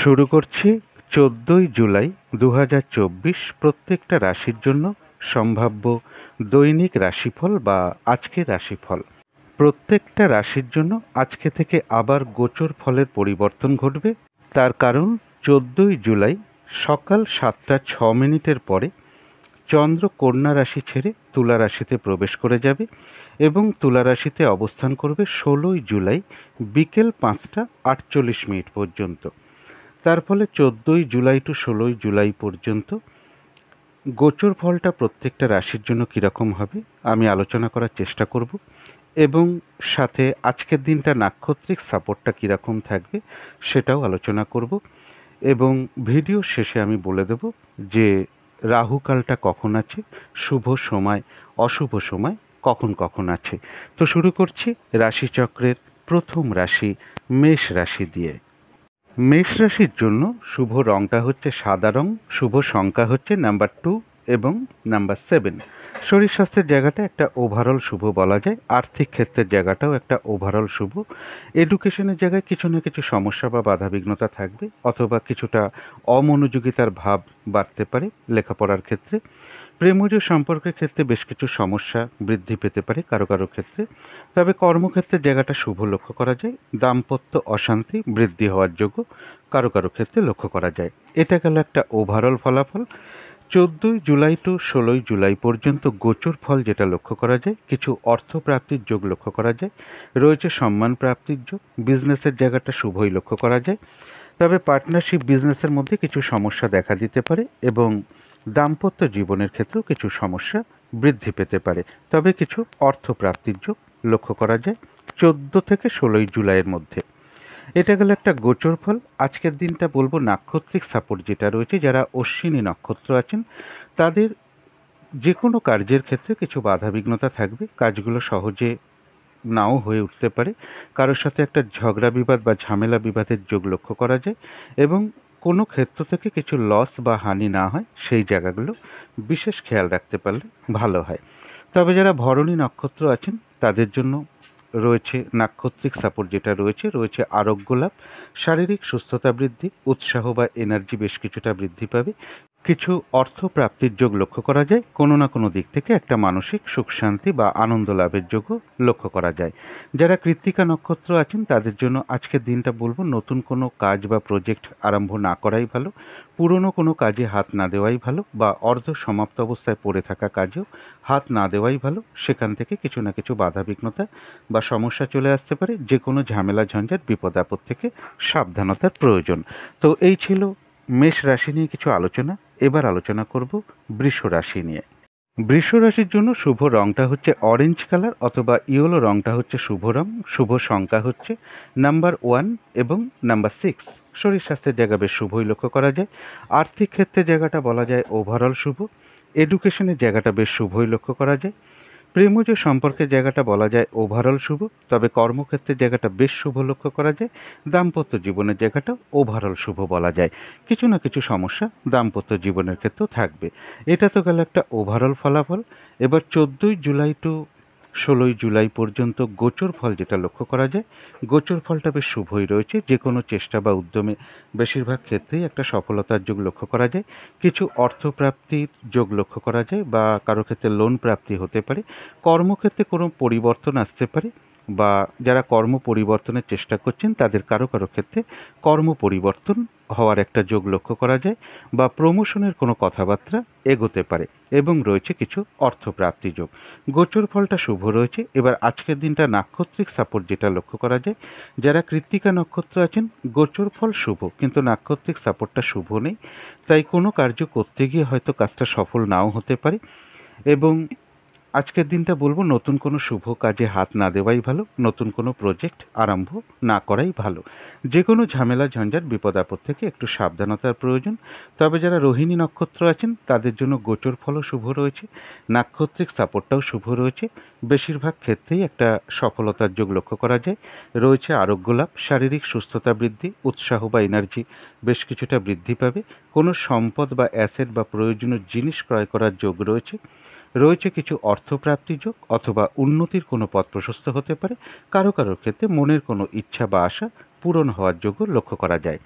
শুরু করছি 14ই জুলাই 2024 প্রত্যেকটা রাশির জন্য সম্ভাব্য দৈনিক রাশিফল বা আজকের রাশিফল। প্রত্যেকটা রাশির জন্য আজকে থেকে আবার গোচর ফলের পরিবর্তন ঘটবে। তার কারণ 14ই জুলাই সকাল 7টা 6 মিনিটের পরে চন্দ্র কন্যা রাশি ছেড়ে তুলা রাশিতে প্রবেশ করে যাবে এবং তুলা রাশিতে অবস্থান করবে 16ই জুলাই বিকেল 5টা 48 মিনিট পর্যন্ত। তার ফলে 14ই জুলাই টু 16ই জুলাই পর্যন্ত গোচর ফলটা প্রত্যেকটা রাশির জন্য কীরকম হবে আমি আলোচনা করার চেষ্টা করব এবং সাথে আজকের দিনটা নাক্ষত্রিক সাপোর্টটা কীরকম থাকবে সেটাও আলোচনা করব এবং ভিডিও শেষে আমি বলে দেব যে রাহুকালটা কখন আছে, শুভ সময় অশুভ সময় কখন কখন আছে। তো শুরু করছি রাশিচক্রের প্রথম রাশি মেষ রাশি দিয়ে। মেষ রাশির জন্য শুভ রংটা হচ্ছে সাদা রং, শুভ সংখ্যা হচ্ছে নাম্বার 2 এবং নাম্বার 7। শরীর স্বাস্থ্যের জায়গাটা একটা ওভারঅল শুভ বলা যায়, আর্থিক ক্ষেত্রের জায়গাটাও একটা ওভারঅল শুভ। এডুকেশনের জায়গায় কিছু না কিছু সমস্যা বা বাধাবিঘ্নতা থাকবে অথবা কিছুটা অমনোযোগিতার ভাব বাড়তে পারে লেখাপড়ার ক্ষেত্রে। প্রেমজ সম্পর্কের ক্ষেত্রে বেশ কিছু সমস্যা বৃদ্ধি পেতে পারে কারো কারো ক্ষেত্রে, তবে কর্মক্ষেত্রের জায়গাটা শুভ লক্ষ্য করা যায়। দাম্পত্য অশান্তি বৃদ্ধি হওয়ার যোগ্য কারো কারো ক্ষেত্রে লক্ষ্য করা যায়। এটা গেল একটা ওভারঅল ফলাফল। 14ই জুলাই টু 16ই জুলাই পর্যন্ত গোচর ফল যেটা লক্ষ্য করা যায়, কিছু অর্থ প্রাপ্তির যোগ লক্ষ্য করা যায়, রয়েছে সম্মান প্রাপ্তির যোগ, বিজনেসের জায়গাটা শুভই লক্ষ্য করা যায়। তবে পার্টনারশিপ বিজনেসের মধ্যে কিছু সমস্যা দেখা দিতে পারে এবং দাম্পত্য জীবনের ক্ষেত্রেও কিছু সমস্যা বৃদ্ধি পেতে পারে, তবে কিছু অর্থ প্রাপ্তির যোগ লক্ষ্য করা যায় 14 থেকে 16ই জুলাইয়ের মধ্যে। এটা গেল একটা গোচর ফল। আজকের দিনটা বলবো নাক্ষত্রিক সাপোর্ট যেটা রয়েছে, যারা অশ্বিনী নক্ষত্র আছেন তাদের যে কোনো কার্যের ক্ষেত্রে কিছু বাধাবিঘ্নতা থাকবে, কাজগুলো সহজে নাও হয়ে উঠতে পারে, কারোর সাথে একটা ঝগড়া বিবাদ বা ঝামেলা বিবাদের যোগ লক্ষ্য করা যায় এবং কোনো ক্ষেত্র থেকে কিছু লস বা হানি না হয় সেই জায়গাগুলো বিশেষ খেয়াল রাখতে পারলে ভালো হয়। তবে যারা ভরণী নক্ষত্র আছেন তাদের জন্য রয়েছে নাক্ষত্রিক সাপোর্ট যেটা রয়েছে আরোগ্য লাভ, শারীরিক সুস্থতা বৃদ্ধি, উৎসাহ বা এনার্জি বেশ কিছুটা বৃদ্ধি পাবে, কিছু অর্থ প্রাপ্তির যোগ লক্ষ্য করা যায়, কোনো না কোনো দিক থেকে একটা মানসিক সুখ শান্তি বা আনন্দ লাভের যোগও লক্ষ্য করা যায়। যারা কৃত্তিকা নক্ষত্র আছেন তাদের জন্য আজকের দিনটা বলবো নতুন কোনো কাজ বা প্রজেক্ট আরম্ভ না করাই ভালো, পুরনো কোনো কাজে হাত না দেওয়াই ভালো বা অর্ধ সমাপ্ত অবস্থায় পড়ে থাকা কাজেও হাত না দেওয়াই ভালো। সেখান থেকে কিছু না কিছু বাধাবিঘ্নতা বা সমস্যা চলে আসতে পারে, যে কোনো ঝামেলা ঝঞ্ঝাট বিপদ আপদ থেকে সাবধানতার প্রয়োজন। তো এই ছিল মেষ রাশি নিয়ে কিছু আলোচনা। এবার আলোচনা করব বৃষ রাশি নিয়ে। বৃষ রাশির জন্য শুভ রংটা হচ্ছে অরেঞ্জ কালার অথবা ইয়েলো রংটা হচ্ছে শুভ রং, শুভ সংখ্যা হচ্ছে নাম্বার 1 এবং নাম্বার 6। শরীর স্বাস্থ্যের জায়গা বেশ শুভই লক্ষ্য করা যায়। আর্থিক ক্ষেত্রে জায়গাটা বলা যায় ওভারঅল শুভ। এডুকেশনের জায়গাটা বেশ শুভই লক্ষ্য করা যায়। প্রেমজ সম্পর্কের জায়গাটা বলা যায় ওভারঅল শুভ, তবে কর্মক্ষেত্রের জায়গাটা বেশ শুভ লক্ষ্য করা যায়। দাম্পত্য জীবনের জায়গাটা ওভারঅল শুভ বলা যায়। কিছু না কিছু সমস্যা দাম্পত্য জীবনের ক্ষেত্রেও থাকবে। এটা তো গেল একটা ওভারঅল ফলাফল। এবার 14ই জুলাই টু 16ই জুলাই পর্যন্ত গোচর ফল যেটা লক্ষ্য করা যায়, গোচর ফলটা বেশ শুভই রয়েছে। যে কোনো চেষ্টা বা উদ্যমে বেশিরভাগ ক্ষেত্রেই একটা সফলতার যোগ লক্ষ্য করা যায়, কিছু অর্থপ্রাপ্তির যোগ লক্ষ্য করা যায় বা কারো ক্ষেত্রে লোন প্রাপ্তি হতে পারে, কর্মক্ষেত্রে কোনো পরিবর্তন আসতে পারে বা যারা কর্ম পরিবর্তনের চেষ্টা করছেন তাদের কারো কারো ক্ষেত্রে কর্ম পরিবর্তন হওয়ার একটা যোগ লক্ষ্য করা যায় বা প্রমোশনের কোনো কথাবার্তা এগোতে পারে এবং রয়েছে কিছু অর্থপ্রাপ্তি যোগ। গোচর ফলটা শুভ রয়েছে। এবার আজকের দিনটা নাক্ষত্রিক সাপোর্ট যেটা লক্ষ্য করা যায়, যারা কৃত্তিকা নক্ষত্র আছেন গোচর ফল শুভ কিন্তু নাক্ষত্রিক সাপোর্টটা শুভ নেই, তাই কোনো কার্য করতে গিয়ে হয়তো কাজটা সফল নাও হতে পারে এবং আজকের দিনটা বলবো নতুন কোনো শুভ কাজে হাত না দেওয়াই ভালো, নতুন কোনো প্রজেক্ট আরম্ভ না করাই ভালো। যে কোনো ঝামেলা ঝঞ্ঝাট বিপদ আপদ থেকে একটু সাবধানতার প্রয়োজন। তবে যারা রোহিণী নক্ষত্র আছেন তাদের জন্য গোচর ফলও শুভ রয়েছে, নাক্ষত্রিক সাপোর্টটাও শুভ রয়েছে। বেশিরভাগ ক্ষেত্রেই একটা সফলতার যোগ লক্ষ্য করা যায়, রয়েছে আরোগ্য লাভ, শারীরিক সুস্থতা বৃদ্ধি, উৎসাহ বা এনার্জি বেশ কিছুটা বৃদ্ধি পাবে, কোনো সম্পদ বা অ্যাসেট বা প্রয়োজনীয় জিনিস ক্রয় করার যোগ রয়েছে কিছু অর্থপ্রাপ্তি যোগ অথবা উন্নতির কোনো পথ প্রশস্ত হতে পারে, কারো কারো ক্ষেত্রে মনের কোনো ইচ্ছা বা আশা পূরণ হওয়ার যোগ্য লক্ষ্য করা যায়।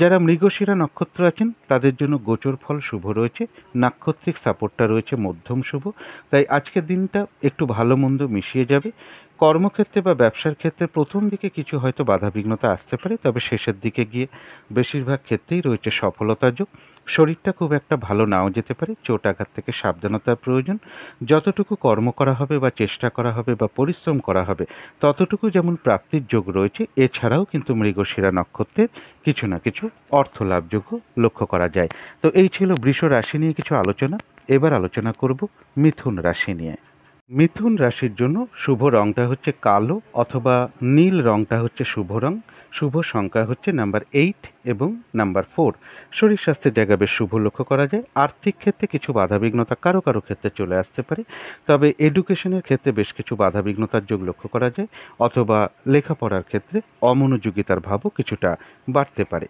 যারা মৃগশিরা নক্ষত্র আছেন তাদের জন্য গোচর ফল শুভ রয়েছে, নাক্ষত্রিক সাপোর্টটা রয়েছে মধ্যম শুভ। তাই আজকের দিনটা একটু ভালো মন্দ মিশিয়ে যাবে। কর্মক্ষেত্রে বা ব্যবসার ক্ষেত্রে প্রথম দিকে কিছু হয়তো বাধাবিঘ্নতা আসতে পারে, তবে শেষের দিকে গিয়ে বেশিরভাগ ক্ষেত্রেই রয়েছে সফলতার যোগ। শরীরটা খুব একটা ভালো নাও যেতে পারে, চোট আঘাত থেকে সাবধানতার প্রয়োজন। যতটুকু কর্ম করা হবে বা চেষ্টা করা হবে বা পরিশ্রম করা হবে ততটুকু যেমন প্রাপ্তির যোগ রয়েছে, এছাড়াও কিন্তু মৃগশিরা নক্ষত্রের কিছু না কিছু অর্থ লাভযোগ্য লক্ষ্য করা যায়। তো এই ছিল বৃষ রাশি নিয়ে কিছু আলোচনা। এবার আলোচনা করব মিথুন রাশি নিয়ে। মিথুন রাশির জন্য শুভ রংটা হচ্ছে কালো অথবা নীল রংটা হচ্ছে শুভ রং। শুভ সংখ্যা হচ্ছে নাম্বার 8 এবং নাম্বার 4। শরীর স্বাস্থ্যের জায়গা বেশ শুভ লক্ষ্য করা যায়। আর্থিক ক্ষেত্রে কিছু বাধাবিঘ্নতা কারো কারো ক্ষেত্রে চলে আসতে পারে, তবে এডুকেশনের ক্ষেত্রে বেশ কিছু বাধাবিঘ্নতার যোগ লক্ষ্য করা যায়, অথবা লেখাপড়ার ক্ষেত্রে অমনোযোগিতার ভাবও কিছুটা বাড়তে পারে।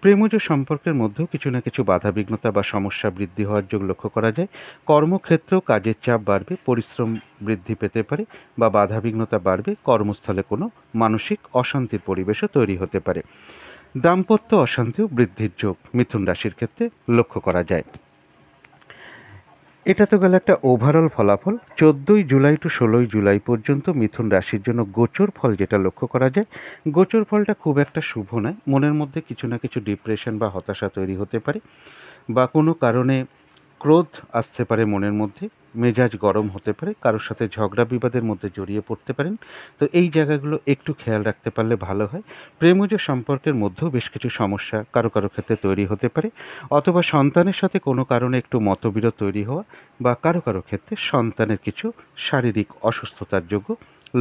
প্রেমজ সম্পর্কের মধ্যেও কিছু না কিছু বাধাবিঘ্নতা বা সমস্যা বৃদ্ধি হওয়ার যোগ লক্ষ্য করা যায়। কর্মক্ষেত্রেও কাজের চাপ বাড়বে, পরিশ্রম বৃদ্ধি পেতে পারে বা বাধাবিঘ্নতা বাড়বে। কর্মস্থলে কোনো মানসিক অশান্তির পরিবেশও তৈরি হতে পারে। দাম্পত্য অশান্তিও বৃদ্ধির যোগ মিথুন রাশির ক্ষেত্রে লক্ষ্য করা যায়। এটা তো গেল একটা ওভারঅল ফলাফল। 14ই জুলাই টু 16ই জুলাই পর্যন্ত মিথুন রাশির জন্য গোচর ফল যেটা লক্ষ্য করা যায়, গোচর ফলটা খুব একটা শুভ নয়। মনের মধ্যে কিছু না কিছু ডিপ্রেশন বা হতাশা তৈরি হতে পারে, বা কোনো কারণে ক্রোধ আসতে পারে মনের মধ্যে, মেজাজ গরম হতে পারে, কারোর সাথে ঝগড়া বিবাদের মধ্যে জড়িয়ে পড়তে পারেন। তো এই জায়গাগুলো একটু খেয়াল রাখতে পারলে ভালো হয়। প্রেমজ সম্পর্কের মধ্যেও বেশ কিছু সমস্যা কারো কারো ক্ষেত্রে তৈরি হতে পারে, অথবা সন্তানের সাথে কোনো কারণে একটু মতবিরোধ তৈরি হওয়া, বা কারো কারো ক্ষেত্রে সন্তানের কিছু শারীরিক অসুস্থতার যোগ্য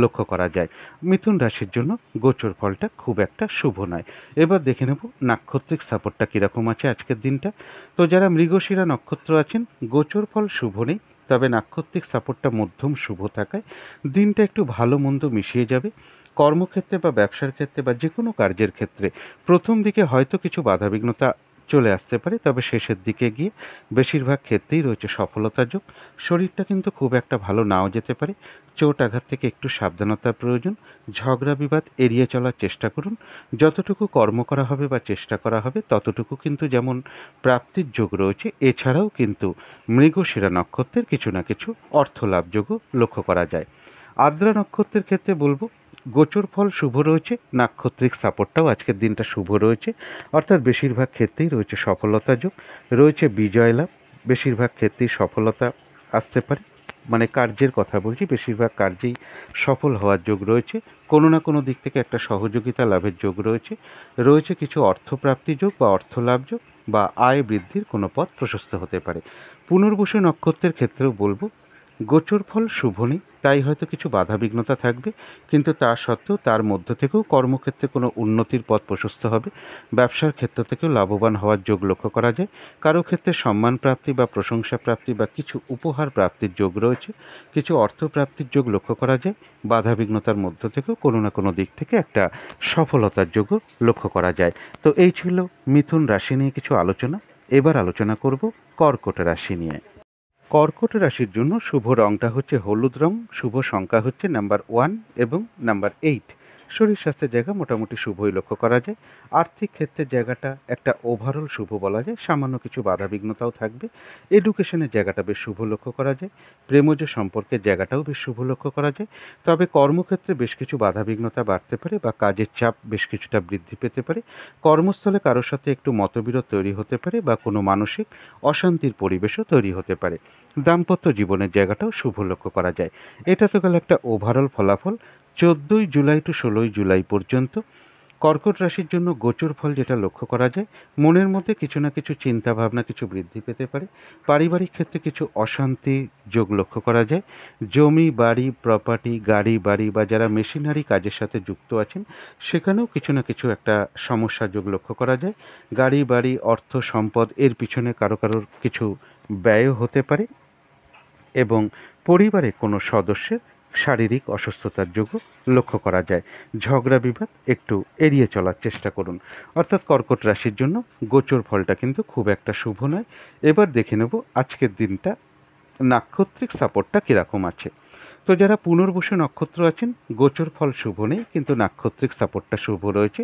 লক্ষ্য করা যায়। মিথুন রাশির জন্য গোচর ফলটা খুব একটা শুভ নয়। এবার দেখে নেব নাক্ষত্রিক সাপোর্টটা কীরকম আছে আজকের দিনটা। তো যারা মৃগশিরা নক্ষত্র আছেন, গোচর ফল শুভ নেই, তবে নাক্ষত্রিক সাপোর্টটা মধ্যম শুভ থাকায় দিনটা একটু ভালো মন্দ মিশিয়ে যাবে। কর্মক্ষেত্রে বা ব্যবসার ক্ষেত্রে বা যে কোনো কার্যের ক্ষেত্রে প্রথম দিকে হয়তো কিছু বাধাবিঘ্নতা চলে আসতে পারে, তবে শেষের দিকে গিয়ে বেশিরভাগ ক্ষেত্রেই রয়েছে সফলতার যোগ। শরীরটা কিন্তু খুব একটা ভালো নাও যেতে পারে, চোট আঘাত থেকে একটু সাবধানতার প্রয়োজন। ঝগড়া বিবাদ এড়িয়ে চলার চেষ্টা করুন। যতটুকু কর্ম করা হবে বা চেষ্টা করা হবে ততটুকু কিন্তু যেমন প্রাপ্তির যোগ রয়েছে, এছাড়াও কিন্তু মৃগশিরা নক্ষত্রের কিছু না কিছু অর্থ লাভযোগও লক্ষ্য করা যায়। আদ্রা নক্ষত্রের ক্ষেত্রে বলবো গোচর ফল শুভ রয়েছে, নাক্ষত্রিক সাপোর্টটাও আজকের দিনটা শুভ রয়েছে, অর্থাৎ বেশিরভাগ ক্ষেত্রেই রয়েছে সফলতা যোগ, রয়েছে বিজয় লাভ। বেশিরভাগ ক্ষেত্রেই সফলতা আসতে পারে, মানে কার্যের কথা বলছি, বেশিরভাগ কার্যেই সফল হওয়ার যোগ রয়েছে। কোনো না কোনো দিক থেকে একটা সহযোগিতা লাভের যোগ রয়েছে। রয়েছে কিছু অর্থপ্রাপ্তি যোগ বা অর্থ লাভ যোগ, বা আয় বৃদ্ধির কোনো পথ প্রশস্ত হতে পারে। পুনর্বসু নক্ষত্রের ক্ষেত্রেও বলবো গোচর ফল শুভ নেই, তাই হয়তো কিছু বাধাবিঘ্নতা থাকবে, কিন্তু তা সত্ত্বেও তার মধ্য থেকেও কর্মক্ষেত্রে কোনো উন্নতির পথ প্রশস্ত হবে। ব্যবসার ক্ষেত্র থেকেও লাভবান হওয়ার যোগ লক্ষ্য করা যায়। কারো ক্ষেত্রে সম্মান প্রাপ্তি বা প্রশংসা প্রাপ্তি বা কিছু উপহার প্রাপ্তির যোগ রয়েছে, কিছু অর্থ প্রাপ্তির যোগ লক্ষ্য করা যায়। বাধাবিঘ্নতার মধ্য থেকেও কোনো না কোনো দিক থেকে একটা সফলতার যোগও লক্ষ্য করা যায়। তো এই ছিল মিথুন রাশি নিয়ে কিছু আলোচনা। এবার আলোচনা করব কর্কট রাশি নিয়ে। কর্কট রাশির জন্য শুভ রংটা হচ্ছে হলুদ রং। শুভ সংখ্যা হচ্ছে নাম্বার 1 এবং নাম্বার 8। শরীর স্বাস্থ্যের জায়গা মোটামুটি শুভই লক্ষ্য করা যায়। আর্থিক ক্ষেত্রের জায়গাটা একটা ওভারঅল শুভ বলা যায়, সামান্য কিছু বাধাবিঘ্নতাও থাকবে। এডুকেশনের জায়গাটা বেশ শুভ লক্ষ্য করা যায়। প্রেমজ সম্পর্কের জায়গাটাও বেশ শুভ লক্ষ্য করা যায়, তবে কর্মক্ষেত্রে বেশ কিছু বাধাবিঘ্নতা বাড়তে পারে বা কাজের চাপ বেশ কিছুটা বৃদ্ধি পেতে পারে। কর্মস্থলে কারোর সাথে একটু মতবিরোধ তৈরি হতে পারে বা কোনো মানসিক অশান্তির পরিবেশও তৈরি হতে পারে। দাম্পত্য জীবনের জায়গাটাও শুভ লক্ষ্য করা যায়। এটা তো গেল একটা ওভারঅল ফলাফল। 14ই জুলাই টু 16ই জুলাই পর্যন্ত কর্কট রাশির জন্য গোচর ফল যেটা লক্ষ্য করা যায়, মনের মধ্যে কিছু না কিছু চিন্তা ভাবনা কিছু বৃদ্ধি পেতে পারে। পারিবারিক ক্ষেত্রে কিছু অশান্তি যোগ লক্ষ্য করা যায়। জমি বাড়ি প্রপার্টি গাড়ি বাড়ি বা যারা মেশিনারি কাজের সাথে যুক্ত আছেন সেখানেও কিছু না কিছু একটা সমস্যা যোগ লক্ষ্য করা যায়। গাড়ি বাড়ি অর্থ সম্পদ এর পিছনে কারো কারোর কিছু ব্যয় হতে পারে, এবং পরিবারে কোনো সদস্যের শারীরিক অসুস্থতার যোগও লক্ষ্য করা যায়। ঝগড়া বিবাদ একটু এড়িয়ে চলার চেষ্টা করুন। অর্থাৎ কর্কট রাশির জন্য গোচর ফলটা কিন্তু খুব একটা শুভ নয়। এবার দেখে নেব আজকের দিনটা নাক্ষত্রিক সাপোর্টটা কীরকম আছে। তো যারা পুনর্বসু নক্ষত্র আছেন, গোচর ফল শুভ নেই, কিন্তু নাক্ষত্রিক সাপোর্টটা শুভ রয়েছে।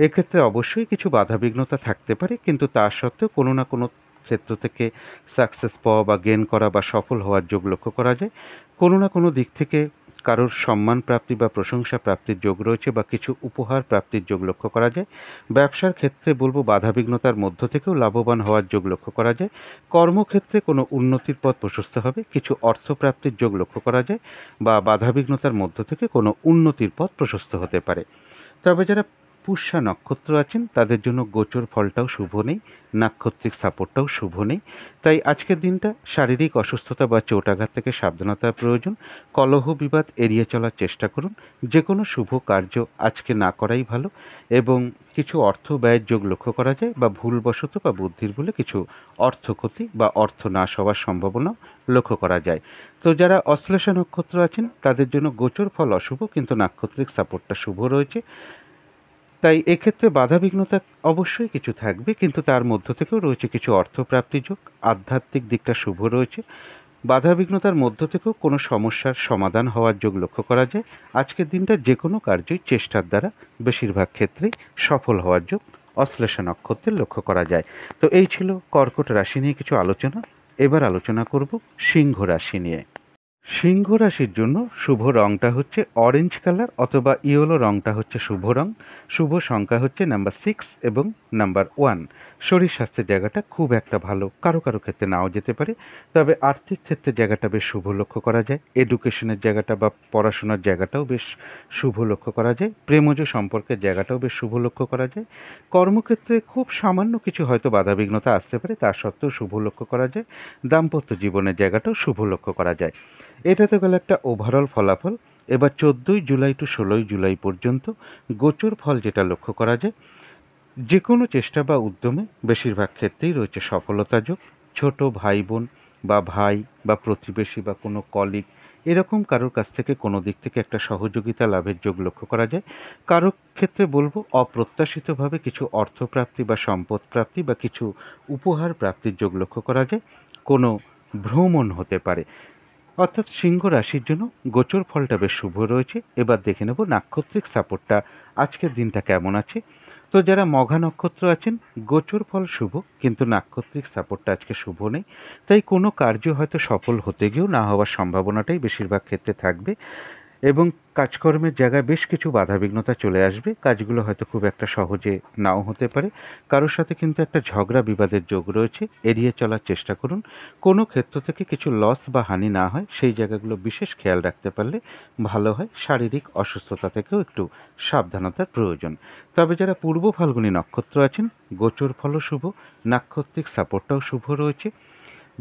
এক্ষেত্রে অবশ্যই কিছু বাধাবিঘ্নতা থাকতে পারে, কিন্তু তা সত্ত্বেও কোনো না কোনো ক্ষেত্র থেকে সাকসেস পাওয়া বা গেন করা বা সফল হওয়ার যোগ লক্ষ্য করা যায়। কোনো না কোনো দিক থেকে কারোর সম্মান প্রাপ্তি বা প্রশংসা প্রাপ্তির যোগ রয়েছে, বা কিছু উপহার প্রাপ্তির যোগ লক্ষ্য করা যায়। ব্যবসার ক্ষেত্রে বলবো বাধাবিঘ্নতার মধ্য থেকেও লাভবান হওয়ার যোগ লক্ষ্য করা যায়। কর্মক্ষেত্রে কোনো উন্নতির পথ প্রশস্ত হবে, কিছু অর্থপ্রাপ্তির যোগ লক্ষ্য করা যায়, বা বাধাবিঘ্নতার মধ্য থেকে কোনো উন্নতির পথ প্রশস্ত হতে পারে। তবে যারা পুষ্যা নক্ষত্র আছেন তাদের জন্য গোচর ফলটাও শুভ নেই, নাক্ষত্রিক সাপোর্টটাও শুভ নেই। তাই আজকের দিনটা শারীরিক অসুস্থতা বা চোটাঘাত থেকে সাবধানতার প্রয়োজন। কলহ বিবাদ এড়িয়ে চলার চেষ্টা করুন। যে কোনো শুভ কার্য আজকে না করাই ভালো, এবং কিছু অর্থ ব্যয়ের যোগ লক্ষ্য করা যায়, বা ভুলবশত বা বুদ্ধির ভুলে কিছু অর্থ ক্ষতি বা অর্থ নাশ হওয়ার সম্ভাবনা লক্ষ্য করা যায়। তো যারা অশ্লেষা নক্ষত্র আছেন তাদের জন্য গোচর ফল অশুভ, কিন্তু নাক্ষত্রিক সাপোর্টটা শুভ রয়েছে। তাই এক্ষেত্রে বাধাবিঘ্নতা অবশ্যই কিছু থাকবে, কিন্তু তার মধ্য থেকেও রয়েছে কিছু অর্থপ্রাপ্তি যোগ। আধ্যাত্মিক দিকটা শুভ রয়েছে। বাধাবিঘ্নতার মধ্য থেকেও কোনো সমস্যার সমাধান হওয়ার যোগ লক্ষ্য করা যায়। আজকের দিনটা যে কোনো কার্যই চেষ্টার দ্বারা বেশিরভাগ ক্ষেত্রেই সফল হওয়ার যোগ অশ্লেষা নক্ষত্রের লক্ষ্য করা যায়। তো এই ছিল কর্কট রাশি নিয়ে কিছু আলোচনা। এবার আলোচনা করব সিংহ রাশি নিয়ে। সিংহ রাশির জন্য শুভ রংটা হচ্ছে অরেঞ্জ কালার অথবা ইয়েলো রংটা হচ্ছে শুভ রং। শুভ সংখ্যা হচ্ছে নাম্বার 6 এবং নাম্বার 1। শরীর স্বাস্থ্যের জায়গাটা খুব একটা ভালো, কারো কারো ক্ষেত্রে নাও যেতে পারে। তবে আর্থিক ক্ষেত্রে জায়গাটা বেশ শুভ লক্ষ্য করা যায়। এডুকেশনের জায়গাটা বা পড়াশোনার জায়গাটাও বেশ শুভ লক্ষ্য করা যায়। প্রেমজ সম্পর্কের জায়গাটাও বেশ শুভ লক্ষ্য করা যায়। কর্মক্ষেত্রে খুব সামান্য কিছু হয়তো বাধাবিঘ্নতা আসতে পারে, তা সত্ত্বেও শুভ লক্ষ্য করা যায়। দাম্পত্য জীবনের জায়গাটাও শুভ লক্ষ্য করা যায়। এটা তো গেল একটা ওভারঅল ফলাফল। এবার 14ই জুলাই টু 16ই জুলাই পর্যন্ত গোচর ফল যেটা লক্ষ্য করা যায়, যে কোনো চেষ্টা বা উদ্যমে বেশিরভাগ ক্ষেত্রেই রয়েছে সফলতা যোগ। ছোট ভাই বোন বা ভাই বা প্রতিবেশী বা কোনো কলিগ এরকম কারোর কাছ থেকে কোনো দিক থেকে একটা সহযোগিতা লাভের যোগ লক্ষ্য করা যায়। কারোর ক্ষেত্রে বলবো অপ্রত্যাশিতভাবে কিছু অর্থপ্রাপ্তি বা সম্পদ প্রাপ্তি বা কিছু উপহার প্রাপ্তির যোগ লক্ষ্য করা যায়। কোনো ভ্রমণ হতে পারে। অর্থাৎ সিংহ রাশির জন্য গোচর ফলটা বেশ শুভ রয়েছে। এবার দেখে নেব নাক্ষত্রিক সাপোর্টটা আজকের দিনটা কেমন আছে। তো যারা মঘা নক্ষত্র আছেন, গোচর ফল শুভ, কিন্তু নাক্ষত্রিক সাপোর্টটা আজকে শুভ নেই। তাই কোনো কার্য হয়তো সফল হতে গিয়েও না হওয়ার সম্ভাবনাটাই বেশিরভাগ ক্ষেত্রে থাকবে, এবং কাজকর্মের জায়গায় বেশ কিছু বাধাবিঘ্নতা চলে আসবে। কাজগুলো হয়তো খুব একটা সহজে নাও হতে পারে। কারোর সাথে কিন্তু একটা ঝগড়া বিবাদের যোগ রয়েছে, এড়িয়ে চলার চেষ্টা করুন। কোনো ক্ষেত্র থেকে কিছু লস বা হানি না হয় সেই জায়গাগুলো বিশেষ খেয়াল রাখতে পারলে ভালো হয়। শারীরিক অসুস্থতা থেকেও একটু সাবধানতার প্রয়োজন। তবে যারা পূর্ব ফাল্গুনী নক্ষত্র আছেন, গোচর ফলও শুভ, নাক্ষত্রিক সাপোর্টটাও শুভ রয়েছে।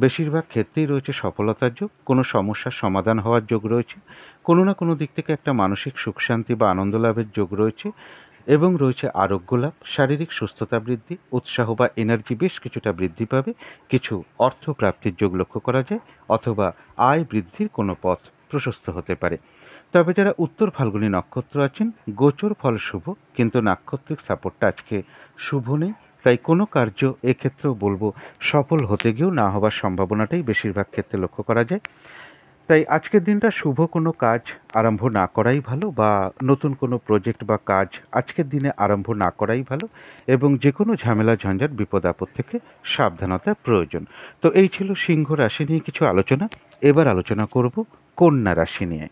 বেশিরভাগ ক্ষেত্রেই রয়েছে সফলতার যোগ। কোনো সমস্যার সমাধান হওয়ার যোগ রয়েছে। কোনো না কোনো দিক থেকে একটা মানসিক সুখ শান্তি বা আনন্দ লাভের যোগ রয়েছে, এবং রয়েছে আরোগ্য লাভ, শারীরিক সুস্থতা বৃদ্ধি, উৎসাহ বা এনার্জি বেশ কিছুটা বৃদ্ধি পাবে। কিছু অর্থ প্রাপ্তির যোগ লক্ষ্য করা যায়, অথবা আয় বৃদ্ধির কোনো পথ প্রশস্ত হতে পারে। তবে যারা উত্তর ফাল্গুনী নক্ষত্র আছেন, গোচর ফল শুভ, কিন্তু নাক্ষত্রিক সাপোর্টটা আজকে শুভ নেই। তাই কোনো কার্য এক্ষেত্রেও বলবো সফল হতে গিয়েও না হওয়ার সম্ভাবনাটাই বেশিরভাগ ক্ষেত্রে লক্ষ্য করা যায়। তাই আজকের দিনটা শুভ কোনো কাজ আরম্ভ না করাই ভালো, বা নতুন কোনো প্রজেক্ট বা কাজ আজকের দিনে আরম্ভ না করাই ভালো, এবং যে কোনো ঝামেলা ঝঞ্ঝাট বিপদ আপদ থেকে সাবধানতার প্রয়োজন। তো এই ছিল সিংহ রাশি নিয়ে কিছু আলোচনা। এবার আলোচনা করব কন্যা রাশি নিয়ে।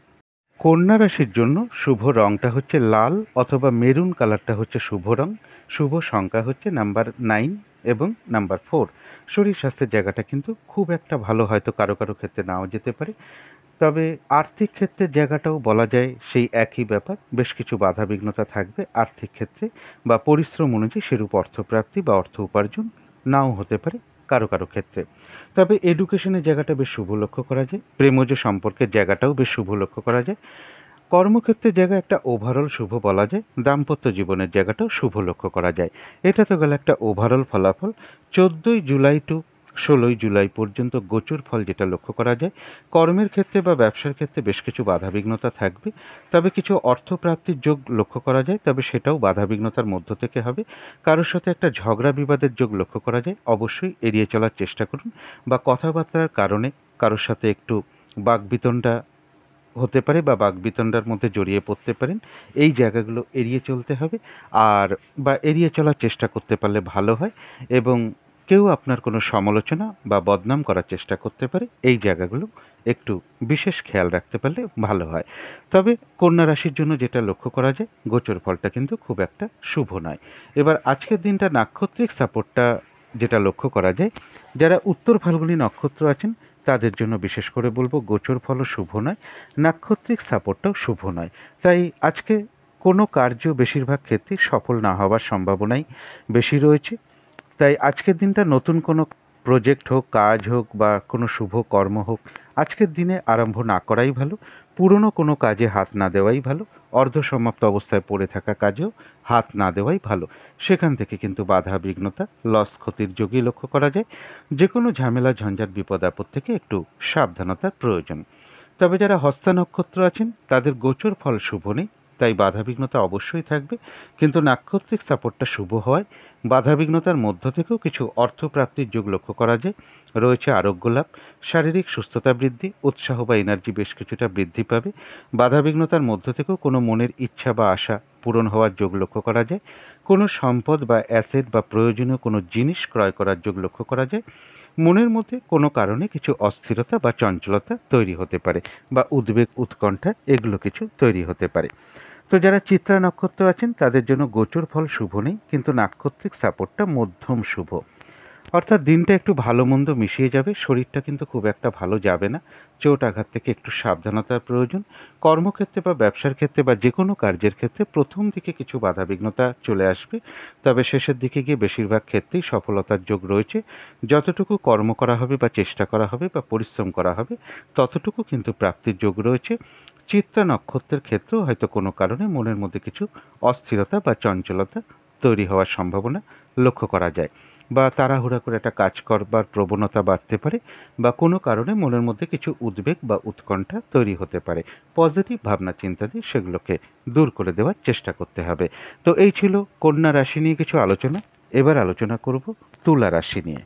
কন্যা রাশির জন্য শুভ রংটা হচ্ছে লাল অথবা মেরুন কালারটা হচ্ছে শুভ রং। শুভ সংখ্যা হচ্ছে নাম্বার 9 এবং নাম্বার 4। শরীর স্বাস্থ্যের জায়গাটা কিন্তু খুব একটা ভালো হয়তো কারো কারো ক্ষেত্রে নাও যেতে পারে। তবে আর্থিক ক্ষেত্রের জায়গাটাও বলা যায় সেই একই ব্যাপার। বেশ কিছু বাধাবিঘ্নতা থাকবে আর্থিক ক্ষেত্রে, বা পরিশ্রম অনুযায়ী সেরূপ অর্থপ্রাপ্তি বা অর্থ উপার্জন নাও হতে পারে কারো কারো ক্ষেত্রে। তবে এডুকেশনের জায়গাটা বেশ শুভ লক্ষ্য করা যায়। প্রেমজ সম্পর্কের জায়গাটাও বেশ শুভ লক্ষ্য করা যায়। কর্মক্ষেত্রের জায়গা একটা ওভারঅল শুভ বলা যায়। দাম্পত্য জীবনের জায়গাটাও শুভ লক্ষ্য করা যায়। এটা তো গেল একটা ওভারঅল ফলাফল। 14ই জুলাই টু 16ই জুলাই পর্যন্ত গোচর ফল যেটা লক্ষ্য করা যায়, কর্মের ক্ষেত্রে বা ব্যবসার ক্ষেত্রে বেশ কিছু বাধাবিঘ্নতা থাকবে। তবে কিছু অর্থপ্রাপ্তির যোগ লক্ষ্য করা যায়, তবে সেটাও বাধাবিঘ্নতার মধ্য থেকে হবে। কারোর সাথে একটা ঝগড়া বিবাদের যোগ লক্ষ্য করা যায়, অবশ্যই এড়িয়ে চলার চেষ্টা করুন। বা কথাবার্তার কারণে কারোর সাথে একটু বাকবিতণ্ডা হতে পারে বা বাকবিতণ্ডার মধ্যে জড়িয়ে পড়তে পারেন। এই জায়গাগুলো এড়িয়ে চলতে হবে আর বা এড়িয়ে চলার চেষ্টা করতে পারলে ভালো হয়। এবং কেউ আপনার কোনো সমালোচনা বা বদনাম করার চেষ্টা করতে পারে, এই জায়গাগুলো একটু বিশেষ খেয়াল রাখতে পারলে ভালো হয়। তবে কন্যা রাশির জন্য যেটা লক্ষ্য করা যায়, গোচর ফলটা কিন্তু খুব একটা শুভ নয়। এবার আজকের দিনটা নাক্ষত্রিক সাপোর্টটা যেটা লক্ষ্য করা যায়, যারা উত্তর ফাল্গুনী নক্ষত্র আছেন তাদের জন্য বিশেষ করে বলবো গোচর ফলও শুভ নয়, নাক্ষত্রিক সাপোর্টটাও শুভ নয়। তাই আজকে কোনো কার্য বেশিরভাগ ক্ষেত্রেই সফল না হওয়ার সম্ভাবনাই বেশি রয়েছে। তাই আজকের দিনটা নতুন কোনো প্রজেক্ট হোক, কাজ হোক বা কোনো শুভ কর্ম হোক, আজকের দিনে আরম্ভ না করাই ভালো। পুরনো কোনো কাজে হাত না দেওয়াই ভালো। অর্ধসমাপ্ত অবস্থায় পড়ে থাকা কাজেও হাত না দেওয়াই ভালো। সেখান থেকে কিন্তু বাধা বিঘ্নতা, লস ক্ষতির যোগই লক্ষ্য করা যায়। যে কোনো ঝামেলা ঝঞ্ঝাট বিপদ আপদ থেকে একটু সাবধানতার প্রয়োজন। তবে যারা হস্তা নক্ষত্র আছেন তাদের গোচর ফল শুভ নেই, তাই বাধাবিঘ্নতা অবশ্যই থাকবে। কিন্তু নাক্ষত্রিক সাপোর্টটা শুভ হওয়ায় বাধাবিঘ্নতার মধ্য থেকেও কিছু অর্থপ্রাপ্তির যোগ লক্ষ্য করা যায়। রয়েছে আরোগ্য লাভ, শারীরিক সুস্থতা বৃদ্ধি, উৎসাহ বা এনার্জি বেশ কিছুটা বৃদ্ধি পাবে। বাধাবিঘ্নতার মধ্য থেকেও কোনো মনের ইচ্ছা বা আশা পূরণ হওয়ার যোগ লক্ষ্য করা যায়। কোনো সম্পদ বা অ্যাসেট বা প্রয়োজনীয় কোনো জিনিস ক্রয় করার যোগ লক্ষ্য করা যায়। মনের মধ্যে কোনো কারণে কিছু অস্থিরতা বা চঞ্চলতা তৈরি হতে পারে বা উদ্বেগ উৎকণ্ঠা এগুলো কিছু তৈরি হতে পারে। তো যারা চিত্রা নক্ষত্র আছেন তাদের জন্য গোচর ফল শুভ নেই, কিন্তু নাক্ষত্রিক সাপোর্টটা মধ্যম শুভ। অর্থাৎ দিনটা একটু ভালো মন্দ মিশিয়ে যাবে, শরীরটা কিন্তু খুব একটা ভালো যাবে না। চোট আঘাত থেকে একটু সাবধানতার প্রয়োজন। কর্মক্ষেত্রে বা ব্যবসার ক্ষেত্রে বা যে কোনো কার্যের ক্ষেত্রে প্রথম দিকে কিছু বাধাবিঘ্নতা চলে আসবে, তবে শেষের দিকে গিয়ে বেশিরভাগ ক্ষেত্রেই সফলতার যোগ রয়েছে। যতটুকু কর্ম করা হবে বা চেষ্টা করা হবে বা পরিশ্রম করা হবে, ততটুকু কিন্তু প্রাপ্তির যোগ রয়েছে। চিত্রা নক্ষত্রের ক্ষেত্রেও হয়তো কোনো কারণে মনের মধ্যে কিছু অস্থিরতা বা চঞ্চলতা তৈরি হওয়ার সম্ভাবনা লক্ষ্য করা যায়, বা তাড়াহুড়া করে একটা কাজ করবার প্রবণতা বাড়তে পারে, বা কোনো কারণে মনের মধ্যে কিছু উদ্বেগ বা উৎকণ্ঠা তৈরি হতে পারে। পজিটিভ ভাবনা চিন্তা দিয়ে সেগুলোকে দূর করে দেওয়ার চেষ্টা করতে হবে। তো এই ছিল কন্যা রাশি নিয়ে কিছু আলোচনা। এবার আলোচনা করব তুলা রাশি নিয়ে।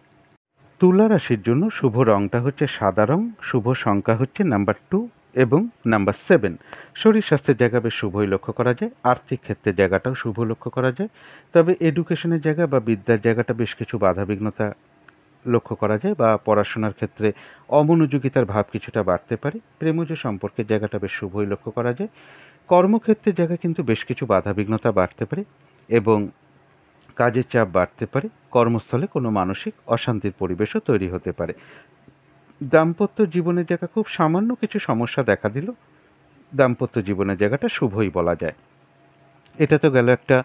তুলা রাশির জন্য শুভ রংটা হচ্ছে সাদা রং, শুভ সংখ্যা হচ্ছে নাম্বার 2 এবং নাম্বার 7। শরীর স্বাস্থ্যের জায়গা বেশ শুভই লক্ষ্য করা যায়, আর্থিক ক্ষেত্রের জায়গাটাও শুভ লক্ষ্য করা যায়। তবে এডুকেশনের জায়গা বা বিদ্যার জায়গাটা বেশ কিছু বাধাবিঘ্নতা লক্ষ্য করা যায়, বা পড়াশোনার ক্ষেত্রে অমনোযোগিতার ভাব কিছুটা বাড়তে পারে। প্রেমজ সম্পর্কের জায়গাটা বেশ শুভই লক্ষ্য করা যায়। কর্মক্ষেত্রের জায়গায় কিন্তু বেশ কিছু বাধাবিঘ্নতা বাড়তে পারে এবং কাজের চাপ বাড়তে পারে। কর্মস্থলে কোনো মানসিক অশান্তির পরিবেশও তৈরি হতে পারে। দাম্পত্য জীবনের জায়গা খুব সামান্য কিছু সমস্যা দেখা দিল, দাম্পত্য জীবনের জায়গাটা শুভই বলা যায়। এটা তো গেল একটা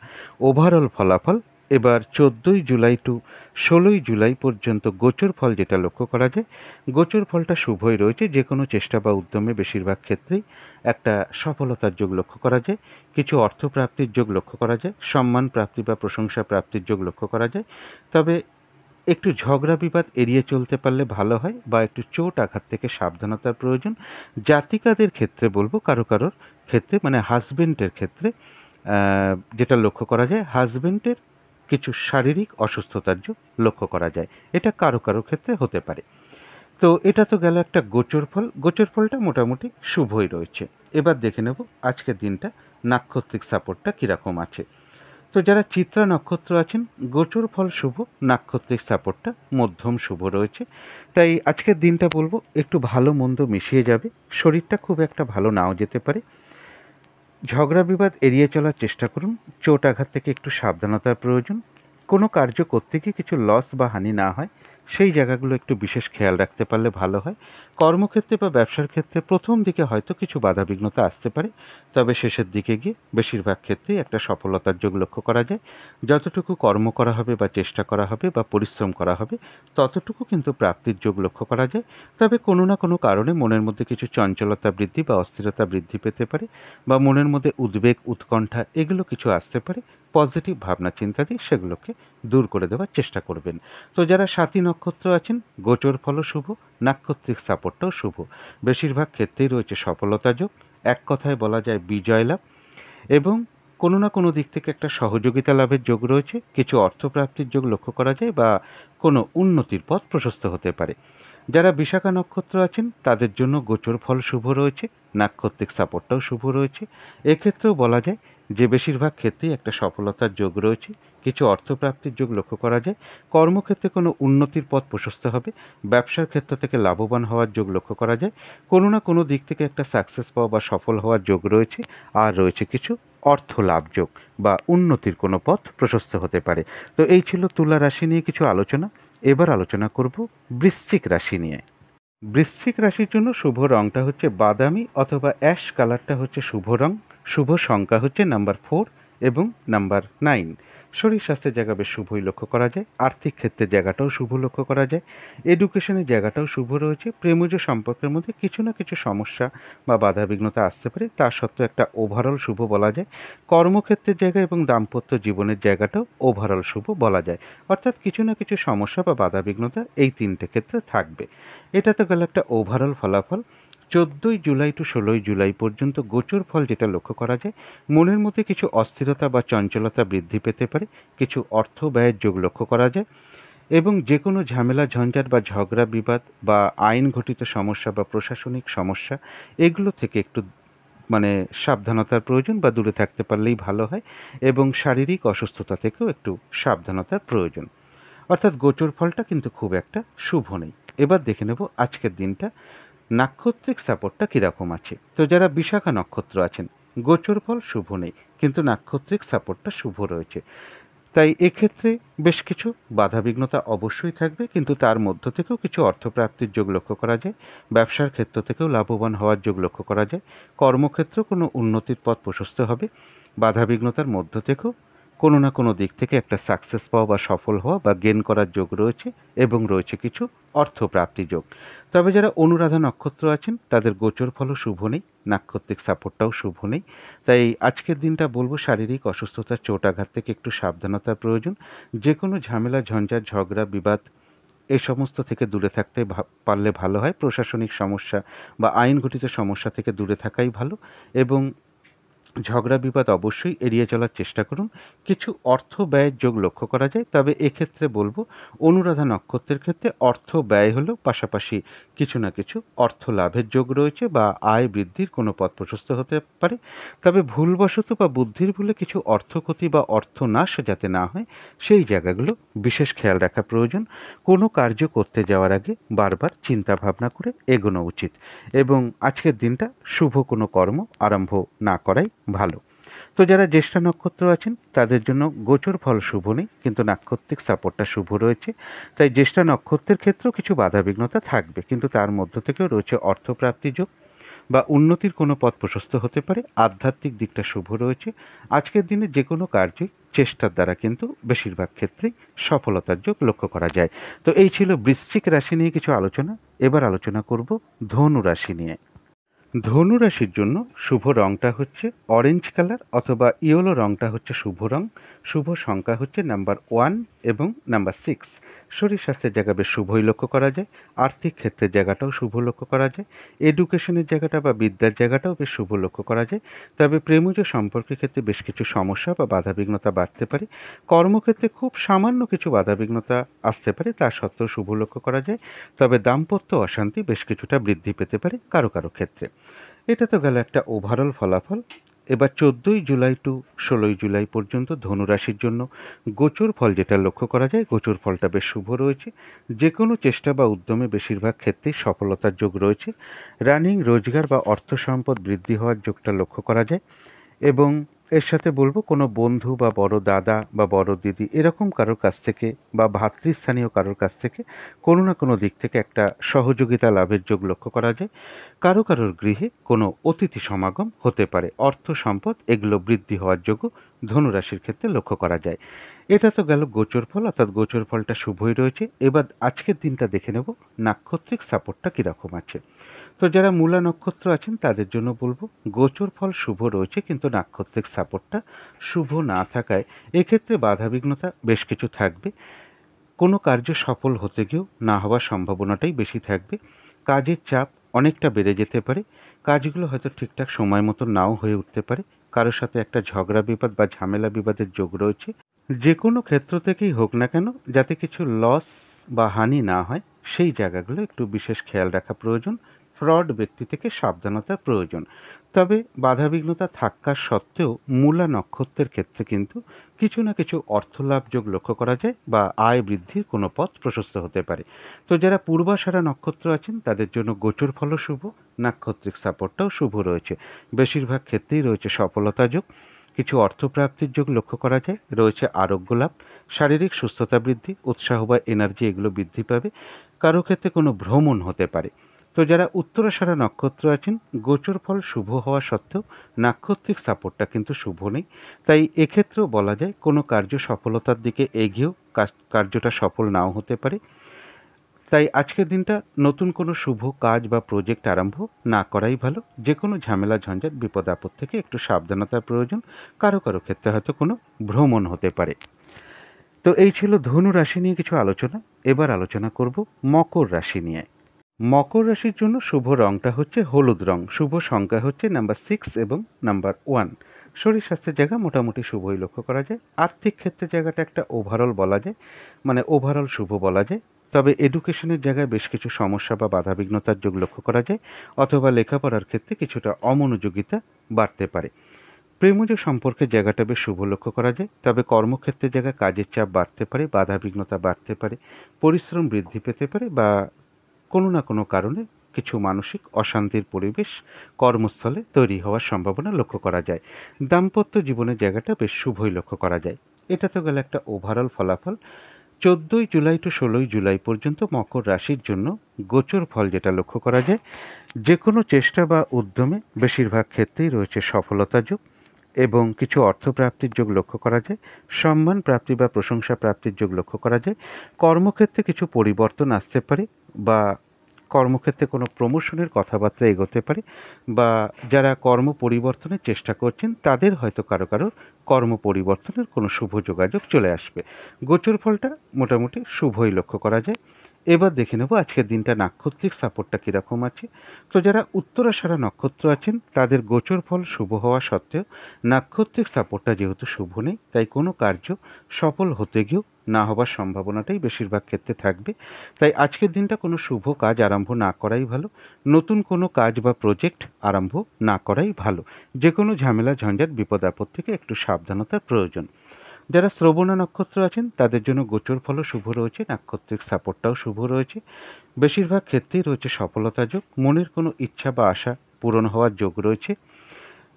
ওভারঅল ফলাফল। এবার 14ই জুলাই টু 16ই জুলাই পর্যন্ত গোচর ফল যেটা লক্ষ্য করা যায়, গোচর ফলটা শুভই রয়েছে। যে কোনো চেষ্টা বা উদ্যমে বেশিরভাগ ক্ষেত্রেই একটা সফলতার যোগ লক্ষ্য করা যায়। কিছু অর্থপ্রাপ্তির যোগ লক্ষ্য করা যায়, সম্মান প্রাপ্তি বা প্রশংসা প্রাপ্তির যোগ লক্ষ্য করা যায়। তবে একটু ঝগড়া বিবাদ এড়িয়ে চলতে পারলে ভালো হয়, বা একটু চোট আঘাত থেকে সাবধানতার প্রয়োজন। জাতিকাদের ক্ষেত্রে বলবো, কারো কারোর ক্ষেত্রে মানে হাজবেন্ডের ক্ষেত্রে যেটা লক্ষ্য করা যায়, হাজবেন্ডের কিছু শারীরিক অসুস্থতার যোগ লক্ষ্য করা যায়। এটা কারো কারো ক্ষেত্রে হতে পারে। তো এটা তো গেল একটা গোচর ফল। গোচর ফলটা মোটামুটি শুভই রয়েছে। এবার দেখে নেব আজকের দিনটা নাক্ষত্রিক সাপোর্টটা কীরকম আছে। তো যারা চিত্রা নক্ষত্র আছেন, গোচর ফল শুভ, নাক্ষত্রিক সাপোর্টটা মধ্যম শুভ রয়েছে। তাই আজকের দিনটা বলবো একটু ভালো মন্দ মিশিয়ে যাবে। শরীরটা খুব একটা ভালো নাও যেতে পারে। ঝগড়া বিবাদ এড়িয়ে চলার চেষ্টা করুন। চোট আঘাত থেকে একটু সাবধানতার প্রয়োজন। কোনো কার্য করতে গিয়ে কিছু লস বা হানি না হয়, সেই জায়গাগুলো একটু বিশেষ খেয়াল রাখতে পারলে ভালো হয়। কর্মক্ষেত্রে বা ব্যবসার ক্ষেত্রে প্রথম দিকে হয়তো কিছু বাধাবিঘ্নতা আসতে পারে, তবে শেষের দিকে গিয়ে বেশিরভাগ ক্ষেত্রেই একটা সফলতার যোগ লক্ষ্য করা যায়। যতটুকু কর্ম করা হবে বা চেষ্টা করা হবে বা পরিশ্রম করা হবে, ততটুকু কিন্তু প্রাপ্তির যোগ লক্ষ্য করা যায়। তবে কোনো না কোনো কারণে মনের মধ্যে কিছু চঞ্চলতা বৃদ্ধি বা অস্থিরতা বৃদ্ধি পেতে পারে, বা মনের মধ্যে উদ্বেগ উৎকণ্ঠা এগুলো কিছু আসতে পারে। পজিটিভ ভাবনা চিন্তা দিয়ে সেগুলোকে দূর করে দেওয়ার চেষ্টা করবেন। তো যারা সাথী নক্ষত্র আছেন, গোচর ফলও শুভ, নাক্ষত্রিক সাপোর্টটাও শুভ। বেশিরভাগ ক্ষেত্রেই রয়েছে সফলতা যোগ, এক কথায় বলা যায় বিজয় লাভ, এবং কোনো না কোনো দিক থেকে একটা সহযোগিতা লাভের যোগ রয়েছে। কিছু অর্থপ্রাপ্তির যোগ লক্ষ্য করা যায়, বা কোনো উন্নতির পথ প্রশস্ত হতে পারে। যারা বিশাখা নক্ষত্র আছেন তাদের জন্য গোচর ফল শুভ রয়েছে, নাক্ষত্রিক সাপোর্টটাও শুভ রয়েছে। এক্ষেত্রেও বলা যায় যে বেশিরভাগ ক্ষেত্রেই একটা সফলতার যোগ রয়েছে, কিছু অর্থপ্রাপ্তির যোগ লক্ষ্য করা যায়, কর্মক্ষেত্রে কোনো উন্নতির পথ প্রশস্ত হবে, ব্যবসার ক্ষেত্র থেকে লাভবান হওয়ার যোগ লক্ষ্য করা যায়, কোনো না কোনো দিক থেকে একটা সাকসেস পাওয়া বা সফল হওয়ার যোগ রয়েছে, আর রয়েছে কিছু অর্থ লাভ যোগ বা উন্নতির কোনো পথ প্রশস্ত হতে পারে। তো এই ছিল তুলা রাশি নিয়ে কিছু আলোচনা। এবার আলোচনা করব বৃশ্চিক রাশি নিয়ে। বৃশ্চিক রাশির জন্য শুভ রংটা হচ্ছে বাদামি অথবা অ্যাশ কালারটা হচ্ছে শুভ রং। শুভ সংখ্যা হচ্ছে নাম্বার 4 এবং নাম্বার 9। শরীর স্বাস্থ্যের জায়গা বেশ শুভই লক্ষ্য করা যায়, আর্থিক ক্ষেত্রের জায়গাটাও শুভ লক্ষ্য করা যায়, এডুকেশনের জায়গাটাও শুভ রয়েছে। প্রেমজ সম্পর্কের মধ্যে কিছু না কিছু সমস্যা বা বাধাবিঘ্নতা আসতে পারে, তা সত্ত্বেও একটা ওভারঅল শুভ বলা যায়। কর্মক্ষেত্রের জায়গা এবং দাম্পত্য জীবনের জায়গাটাও ওভারঅল শুভ বলা যায়, অর্থাৎ কিছু না কিছু সমস্যা বা বাধাবিঘ্নতা এই তিনটে ক্ষেত্রে থাকবে। এটা তো গেল একটা ওভারঅল ফলাফল। 14ই জুলাই টু 16ই জুলাই পর্যন্ত গোচর ফল যেটা লক্ষ্য করা যায়, মনের মধ্যে কিছু অস্থিরতা বা চঞ্চলতা বৃদ্ধি পেতে পারে, কিছু অর্থ ব্যয়ের যোগ লক্ষ্য করা যায় এবং যে কোনো ঝামেলা ঝঞ্ঝাট বা ঝগড়া বিবাদ বা আইন ঘটিত সমস্যা বা প্রশাসনিক সমস্যা এগুলো থেকে একটু সাবধানতার প্রয়োজন বা দূরে থাকতে পারলেই ভালো হয়, এবং শারীরিক অসুস্থতা থেকেও একটু সাবধানতার প্রয়োজন। অর্থাৎ গোচর ফলটা কিন্তু খুব একটা শুভ নেই। এবার দেখে নেব আজকের দিনটা নাক্ষত্রিক সাপোর্টটা কীরকম আছে। তো যারা বিশাখা নক্ষত্র আছেন, গোচর ফল শুভ নেই, কিন্তু নাক্ষত্রিক সাপোর্টটা শুভ রয়েছে। তাই এক্ষেত্রে বেশ কিছু বাধাবিঘ্নতা অবশ্যই থাকবে, কিন্তু তার মধ্য থেকেও কিছু অর্থপ্রাপ্তির যোগ লক্ষ্য করা যায়, ব্যবসার ক্ষেত্র থেকেও লাভবান হওয়ার যোগ লক্ষ্য করা যায়, কর্মক্ষেত্র কোনো উন্নতির পথ প্রশস্ত হবে, বাধাবিঘ্নতার মধ্য থেকেও কোনো না কোনো দিক থেকে একটা সাকসেস পাওয়া বা সফল হওয়া বা গেন করার যোগ রয়েছে, এবং রয়েছে কিছু অর্থপ্রাপ্তি যোগ। তবে যারা অনুরাধা নক্ষত্র আছেন তাদের গোচর ফলও শুভ নেই, নাক্ষত্রিক সাপোর্টটাও শুভ নেই। তাই আজকের দিনটা বলবো শারীরিক অসুস্থতার চোট আঘাত থেকে একটু সাবধানতার প্রয়োজন, যে কোনো ঝামেলা ঝঞ্ঝাট ঝগড়া বিবাদ এই সমস্ত থেকে দূরে থাকতে পারলে ভালো হয়। প্রশাসনিক সমস্যা বা আইন ঘটিত সমস্যা থেকে দূরে থাকাই ভালো, এবং ঝগড়া বিবাদ অবশ্যই এড়িয়ে চলার চেষ্টা করুন। কিছু অর্থ ব্যয়ের যোগ লক্ষ্য করা যায়, তবে এক্ষেত্রে বলবো অনুরাধা নক্ষত্রের ক্ষেত্রে অর্থ ব্যয় হলেও পাশাপাশি কিছু না কিছু অর্থ লাভের যোগ রয়েছে বা আয় বৃদ্ধির কোনো পথ প্রশস্ত হতে পারে। তবে ভুলবশত বা বুদ্ধির ভুলে কিছু অর্থ ক্ষতি বা অর্থ নাশ যাতে না হয় সেই জায়গাগুলো বিশেষ খেয়াল রাখা প্রয়োজন। কোনো কার্য করতে যাওয়ার আগে বারবার চিন্তা ভাবনা করে এগোনো উচিত, এবং আজকের দিনটা শুভ কোনো কর্ম আরম্ভ না করাই ভালো। তো যারা জ্যেষ্ঠা নক্ষত্র আছেন তাদের জন্য গোচর ফল শুভ নেই, কিন্তু নাক্ষত্রিক সাপোর্টটা শুভ রয়েছে। তাই জ্যেষ্ঠা নক্ষত্রের ক্ষেত্রেও কিছু বাধাবিঘ্নতা থাকবে, কিন্তু তার মধ্য থেকেও রয়েছে অর্থপ্রাপ্তি যোগ বা উন্নতির কোনো পথ প্রশস্ত হতে পারে। আধ্যাত্মিক দিকটা শুভ রয়েছে। আজকের দিনে যে কোনো কার্যে চেষ্টার দ্বারা কিন্তু বেশিরভাগ ক্ষেত্রেই সফলতার যোগ লক্ষ্য করা যায়। তো এই ছিল বৃশ্চিক রাশি নিয়ে কিছু আলোচনা। এবার আলোচনা করব ধনু রাশি নিয়ে। ধনু রাশির জন্য শুভ রংটা হচ্ছে অরেঞ্জ কালার অথবা ইয়েলো রংটা হচ্ছে শুভ রং। শুভ সংখ্যা হচ্ছে নাম্বার 1 এবং নাম্বার 6। শরীর স্বাস্থ্যের জায়গা বেশ শুভই লক্ষ্য করা যায়, আর্থিক ক্ষেত্রের জায়গাটাও শুভ লক্ষ্য করা যায়, এডুকেশনের জায়গাটা বা বিদ্যার জায়গাটাও বেশ শুভ লক্ষ্য করা যায়। তবে প্রেমজ সম্পর্কের ক্ষেত্রে বেশ কিছু সমস্যা বা বাধাবিঘ্নতা বাড়তে পারে, কর্মক্ষেত্রে খুব সামান্য কিছু বাধাবিঘ্নতা আসতে পারে, তা সত্ত্বেও শুভ লক্ষ্য করা যায়। তবে দাম্পত্য অশান্তি বেশ কিছুটা বৃদ্ধি পেতে পারে কারো কারো ক্ষেত্রে। এটা তো গেল একটা ওভারঅল ফলাফল। এবার 14ই জুলাই টু 16ই জুলাই পর্যন্ত ধনুরাশির জন্য গোচর ফল যেটা লক্ষ্য করা যায়, গোচর ফলটা বেশ শুভ রয়েছে। যে কোনো চেষ্টা বা উদ্যমে বেশিরভাগ ক্ষেত্রেই সফলতার যোগ রয়েছে। রানিং রোজগার বা অর্থ সম্পদ বৃদ্ধি হওয়ার যোগটা লক্ষ্য করা যায়, এবং এর সাথে বলবো কোনো বন্ধু বা বড় দাদা বা বড় দিদি এরকম কারোর কাছ থেকে বা ভাতৃস্থানীয় কারোর কাছ থেকে কোনো না কোনো দিক থেকে একটা সহযোগিতা লাভের যোগ লক্ষ্য করা যায়। কারো কারোর গৃহে কোনো অতিথি সমাগম হতে পারে, অর্থ সম্পদ এগুলো বৃদ্ধি হওয়ার যোগও ধনুরাশির ক্ষেত্রে লক্ষ্য করা যায়। এটা তো গেল গোচর ফল, অর্থাৎ গোচর ফলটা শুভই রয়েছে। এবার আজকের দিনটা দেখে নেব নাক্ষত্রিক সাপোর্টটা কীরকম আছে। তো যারা মূলা নক্ষত্র আছেন তাদের জন্য বলবো গোচর ফল শুভ রয়েছে, কিন্তু নাক্ষত্রিক সাপোর্টটা শুভ না থাকায় এক্ষেত্রে বাধাবিঘ্নতা বেশ কিছু থাকবে। কোনো কার্য সফল হতে গিয়েও না হওয়ার সম্ভাবনাটাই বেশি থাকবে। কাজের চাপ অনেকটা বেড়ে যেতে পারে, কাজগুলো হয়তো ঠিকঠাক সময় মতো নাও হয়ে উঠতে পারে, কারোর সাথে একটা ঝগড়া বিবাদ বা ঝামেলা বিবাদের যোগ রয়েছে। যে কোনো ক্ষেত্র থেকেই হোক না কেন যাতে কিছু লস বা হানি না হয় সেই জায়গাগুলো একটু বিশেষ খেয়াল রাখা প্রয়োজন। ফ্রড ব্যক্তি থেকে সাবধানতার প্রয়োজন। তবে বাধাবিঘ্নতা থাকা সত্ত্বেও মূলা নক্ষত্রের ক্ষেত্রে কিন্তু কিছু না কিছু অর্থলাভ যোগ লক্ষ্য করা যায় বা আয় বৃদ্ধির কোনো পথ প্রশস্ত হতে পারে। তো যারা পূর্বাষাঢ়া নক্ষত্র আছেন তাদের জন্য গোচর ফলও শুভ, নাক্ষত্রিক সাপোর্টটাও শুভ রয়েছে। বেশিরভাগ ক্ষেত্রেই রয়েছে সফলতা যোগ, কিছু অর্থপ্রাপ্তির যোগ লক্ষ্য করা যায়, রয়েছে আরোগ্য লাভ, শারীরিক সুস্থতা বৃদ্ধি, উৎসাহ বা এনার্জি এগুলো বৃদ্ধি পাবে। কারো ক্ষেত্রে কোনো ভ্রমণ হতে পারে। তো যারা উত্তরাষাঢ়া নক্ষত্র আছেন গোচর ফল শুভ হওয়া সত্ত্বেও নাক্ষত্রিক সাপোর্টটা কিন্তু শুভ নেই। তাই এক্ষেত্রেও বলা যায় কোনো কার্য সফলতার দিকে এগিয়েও কার্যটা সফল নাও হতে পারে। তাই আজকের দিনটা নতুন কোনো শুভ কাজ বা প্রজেক্ট আরম্ভ না করাই ভালো। যে কোনো ঝামেলা ঝঞ্ঝাট বিপদ আপদ থেকে একটু সাবধানতার প্রয়োজন। কারো কারো ক্ষেত্রে হয়তো কোনো ভ্রমণ হতে পারে। তো এই ছিল ধনু রাশি নিয়ে কিছু আলোচনা। এবার আলোচনা করব মকর রাশি নিয়ে। মকর রাশির জন্য শুভ রংটা হচ্ছে হলুদ রং, শুভ সংখ্যা হচ্ছে নাম্বার 6 এবং নাম্বার 1। শরীর স্বাস্থ্যের জায়গা মোটামুটি শুভই লক্ষ্য করা যায়। আর্থিক ক্ষেত্রে জায়গাটা একটা ওভারঅল বলা যায়, মানে ওভারঅল শুভ বলা যায়। তবে এডুকেশনের জায়গায় বেশ কিছু সমস্যা বা বাধাবিঘ্নতার যোগ লক্ষ্য করা যায়, অথবা লেখাপড়ার ক্ষেত্রে কিছুটা অমনোযোগিতা বাড়তে পারে। প্রেমজ সম্পর্কের জায়গাটা বেশ শুভ লক্ষ্য করা যায়। তবে কর্মক্ষেত্রের জায়গায় কাজের চাপ বাড়তে পারে, বাধাবিঘ্নতা বাড়তে পারে, পরিশ্রম বৃদ্ধি পেতে পারে বা কোনো না কোনো কারণে কিছু মানসিক অশান্তির পরিবেশ কর্মস্থলে তৈরি হওয়ার সম্ভাবনা লক্ষ্য করা যায়। দাম্পত্য জীবনের জায়গাটা বেশ শুভই লক্ষ্য করা যায়। এটা তো গেল একটা ওভারঅল ফলাফল। 14ই জুলাই টু 16ই জুলাই পর্যন্ত মকর রাশির জন্য গোচর ফল যেটা লক্ষ্য করা যায়, যে কোনো চেষ্টা বা উদ্যমে বেশিরভাগ ক্ষেত্রেই রয়েছে সফলতা যোগ এবং কিছু অর্থপ্রাপ্তির যোগ লক্ষ্য করা যায়। সম্মান প্রাপ্তি বা প্রশংসা প্রাপ্তির যোগ লক্ষ্য করা যায়। কর্মক্ষেত্রে কিছু পরিবর্তন আসতে পারে বা কর্মক্ষেত্রে কোনো প্রমোশনের কথাবার্তা এগোতে পারে, বা যারা কর্ম পরিবর্তনের চেষ্টা করছেন তাদের হয়তো কারো কারো কর্ম পরিবর্তনের কোনো শুভ যোগাযোগ চলে আসবে। গোচর ফলটা মোটামুটি শুভই লক্ষ্য করা যায়। এবার দেখে নেব আজকের দিনটা নাক্ষত্রিক সাপোর্টটা কীরকম আছে। তো যারা উত্তরাষাঢ়া নক্ষত্র আছেন তাদের গোচর ফল শুভ হওয়া সত্ত্বেও নাক্ষত্রিক সাপোর্টটা যেহেতু শুভ নেই, তাই কোনো কার্য সফল হতে গিয়েও না হবার সম্ভাবনাটাই বেশিরভাগ ক্ষেত্রে থাকবে। তাই আজকের দিনটা কোনো শুভ কাজ আরম্ভ না করাই ভালো। নতুন কোনো কাজ বা প্রজেক্ট আরম্ভ না করাই ভালো। যে কোনো ঝামেলা ঝঞ্ঝাট বিপদ আপদ থেকে একটু সাবধানতার প্রয়োজন। যারা শ্রবণা নক্ষত্র আছেন তাদের জন্য গোচর ফলও শুভ রয়েছে, নাক্ষত্রিক সাপোর্টটাও শুভ রয়েছে। বেশিরভাগ ক্ষেত্রেই রয়েছে সফলতা যোগ, মনের কোনো ইচ্ছা বা আশা পূরণ হওয়ার যোগ রয়েছে,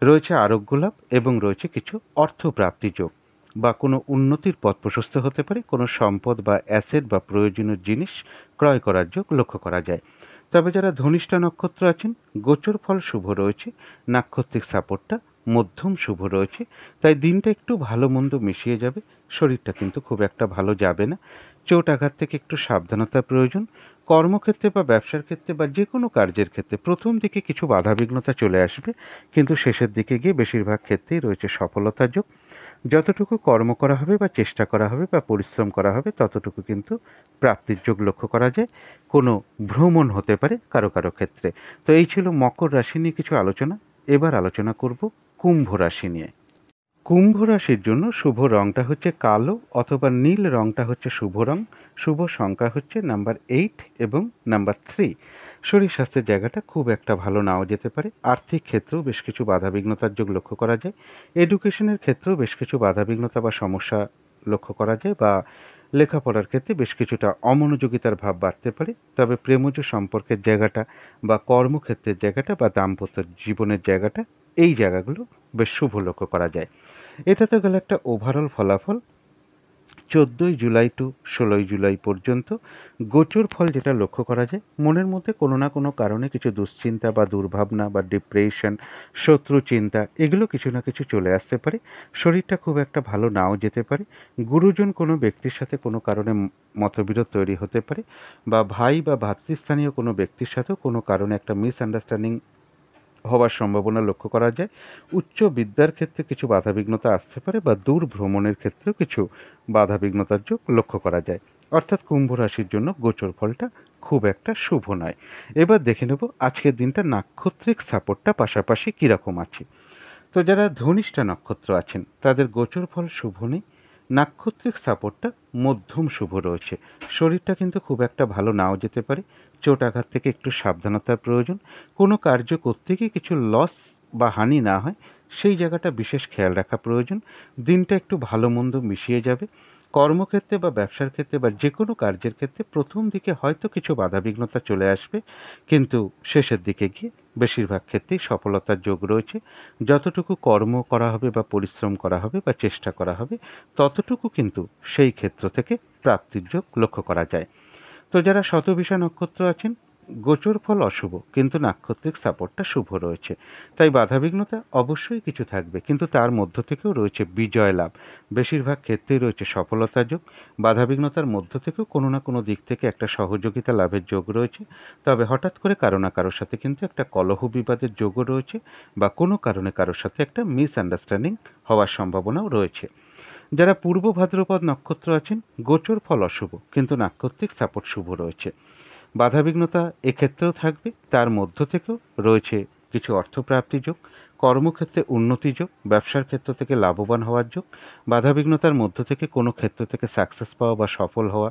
রয়েছে আরোগ্য লাভ এবং রয়েছে কিছু অর্থপ্রাপ্তি যোগ বা কোনো উন্নতির পথ প্রশস্ত হতে পারে। কোনো সম্পদ বা অ্যাসেট বা প্রয়োজনীয় জিনিস ক্রয় করার যোগ লক্ষ্য করা যায়। তবে যারা ধনিষ্ঠা নক্ষত্র আছেন গোচর ফল শুভ রয়েছে, নাক্ষত্রিক সাপোর্টটা মধ্যম শুভ রয়েছে। তাই দিনটা একটু ভালো মন্দ মিশিয়ে যাবে, শরীরটা কিন্তু খুব একটা ভালো যাবে না। চোট আঘাত থেকে একটু সাবধানতার প্রয়োজন। কর্মক্ষেত্রে বা ব্যবসার ক্ষেত্রে বা যে কোনো কার্যের ক্ষেত্রে প্রথম দিকে কিছু বাধাবিঘ্নতা চলে আসবে, কিন্তু শেষের দিকে গিয়ে বেশিরভাগ ক্ষেত্রেই রয়েছে সফলতার যোগ। যতটুকু কর্ম করা হবে বা চেষ্টা করা হবে বা পরিশ্রম করা হবে ততটুকু কিন্তু প্রাপ্তির যোগ লক্ষ্য করা যায়। কোনো ভ্রমণ হতে পারে কারো কারো ক্ষেত্রে। তো এই ছিল মকর রাশি নিয়ে কিছু আলোচনা। এবার আলোচনা করব কুম্ভ রাশি নিয়ে। কুম্ভ রাশির জন্য শুভ রংটা হচ্ছে কালো অথবা নীল রংটা হচ্ছে শুভ রং। শুভ সংখ্যা হচ্ছে নাম্বার 8 এবং নাম্বার 3। শরীর স্বাস্থ্যের জায়গাটা খুব একটা ভালো নাও যেতে পারে। আর্থিক ক্ষেত্রেও বেশ কিছু বাধাবিঘ্নতার যোগ লক্ষ্য করা যায়। এডুকেশনের ক্ষেত্রেও বেশ কিছু বাধাবিঘ্নতা বা সমস্যা লক্ষ্য করা যায়, বা লেখাপড়ার ক্ষেত্রে বেশ কিছুটা অমনোযোগিতার ভাব বাড়তে পারে। তবে প্রেমজ সম্পর্কের জায়গাটা বা কর্মক্ষেত্রের জায়গাটা বা দাম্পত্য জীবনের জায়গাটা, এই জায়গাগুলো বেশ শুভ লক্ষ্য করা যায়। এটা তো গেল একটা ওভারঅল ফলাফল। 14ই জুলাই টু 16ই জুলাই পর্যন্ত গোচর ফল যেটা লক্ষ্য করা যায়, মনের মধ্যে কোনো না কোনো কারণে কিছু দুশ্চিন্তা বা দুর্ভাবনা বা ডিপ্রেশন, শত্রু চিন্তা এগুলো কিছু না কিছু চলে আসতে পারে। শরীরটা খুব একটা ভালো নাও যেতে পারে। গুরুজন কোনো ব্যক্তির সাথে কোনো কারণে মতবিরোধ তৈরি হতে পারে, বা ভাই বা ভাতৃস্থানীয় কোনো ব্যক্তির সাথেও কোনো কারণে একটা মিসআন্ডারস্ট্যান্ডিং হওয়ার সম্ভাবনা লক্ষ্য করা যায়। উচ্চ বিদ্যার ক্ষেত্রে কিছু বাধাবিঘ্নতা আসতে পারে, বা দূর ভ্রমণের ক্ষেত্রেও কিছু বাধাবিঘ্নতার যোগ লক্ষ্য করা যায়। অর্থাৎ কুম্ভ রাশির জন্য গোচর ফলটা খুব একটা শুভ নয়। এবার দেখে নেব আজকের দিনটা নাক্ষত্রিক সাপোর্টটা পাশাপাশি কীরকম আছে। তো যারা ধনিষ্ঠা নক্ষত্র আছেন তাদের গোচর ফল শুভ নেই, নাক্ষত্রিক সাপোর্টটা মধ্যম শুভ রয়েছে। শরীরটা কিন্তু খুব একটা ভালো নাও যেতে পারে। চোট আঘাত থেকে একটু সাবধানতার প্রয়োজন। কোনো কার্য করতে গিয়ে কিছু লস বা হানি না হয় সেই জায়গাটা বিশেষ খেয়াল রাখা প্রয়োজন। দিনটা একটু ভালো মন্দ মিশিয়ে যাবে। কর্মক্ষেত্রে বা ব্যবসার ক্ষেত্রে বা যে কোনো কার্যের ক্ষেত্রে প্রথম দিকে হয়তো কিছু বাধাবিঘ্নতা চলে আসবে, কিন্তু শেষের দিকে গিয়ে বেশিরভাগ ক্ষেত্রেই সফলতার যোগ রয়েছে। যতটুকু কর্ম করা হবে বা পরিশ্রম করা হবে বা চেষ্টা করা হবে ততটুকু কিন্তু সেই ক্ষেত্র থেকে প্রাপ্তির যোগ লক্ষ্য করা যায়। তো যারা শতভিষা নক্ষত্র আছেন, গোচর ফল অশুভ কিন্তু নাক্ষত্রিক সাপোর্টটা শুভ রয়েছে। তাই বাধাবিঘ্নতা অবশ্যই কিছু থাকবে, কিন্তু তার মধ্য থেকেও রয়েছে বিজয় লাভ। বেশিরভাগ ক্ষেত্রেই রয়েছে সফলতার যোগ। বাধাবিঘ্নতার মধ্য থেকেও কোনো না কোনো দিক থেকে একটা সহযোগিতা লাভের যোগ রয়েছে। তবে হঠাৎ করে কারো না কারোর সাথে কিন্তু একটা কলহ বিবাদের যোগও রয়েছে, বা কোনো কারণে কারোর সাথে একটা মিসআন্ডারস্ট্যান্ডিং হওয়ার সম্ভাবনাও রয়েছে। যারা পূর্ব ভাদ্রপদ নক্ষত্র আছেন, গোচর ফল অশুভ কিন্তু নাক্ষত্রিক সাপোর্ট শুভ রয়েছে। বাধাবিঘ্নতা এক্ষেত্রেও থাকবে, তার মধ্য থেকেও রয়েছে কিছু অর্থপ্রাপ্তি যোগ, কর্মক্ষেত্রে উন্নতি যোগ, ব্যবসার ক্ষেত্র থেকে লাভবান হওয়ার যোগ। বাধাবিঘ্নতার মধ্য থেকে কোনো ক্ষেত্র থেকে সাকসেস পাওয়া বা সফল হওয়া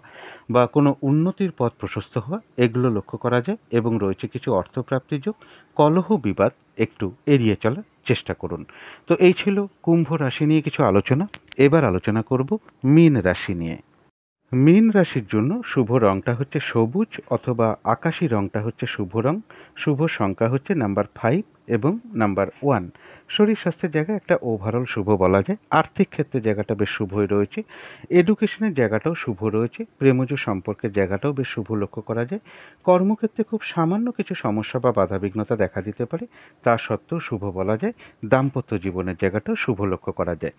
বা কোনো উন্নতির পথ প্রশস্ত হওয়া, এগুলো লক্ষ্য করা যায়। এবং রয়েছে কিছু অর্থপ্রাপ্তি যোগ। কলহ বিবাদ একটু এড়িয়ে চলার চেষ্টা করুন। তো এই ছিল কুম্ভ রাশি নিয়ে কিছু আলোচনা। এবার আলোচনা করব মীন রাশি নিয়ে। মীন রাশির জন্য শুভ রংটা হচ্ছে সবুজ অথবা আকাশি রংটা হচ্ছে শুভ রং। শুভ সংখ্যা হচ্ছে নাম্বার 5 এবং নাম্বার 1। শরীর স্বাস্থ্যের জায়গায় একটা ওভারঅল শুভ বলা যায়। আর্থিক ক্ষেত্রে জায়গাটা বেশ শুভই রয়েছে। এডুকেশনের জায়গাটাও শুভ রয়েছে। প্রেমজ সম্পর্কের জায়গাটাও বেশ শুভ লক্ষ্য করা যায়। কর্মক্ষেত্রে খুব সামান্য কিছু সমস্যা বা বাধাবিঘ্নতা দেখা দিতে পারে, তা সত্ত্বেও শুভ বলা যায়। দাম্পত্য জীবনের জায়গাটাও শুভ লক্ষ্য করা যায়।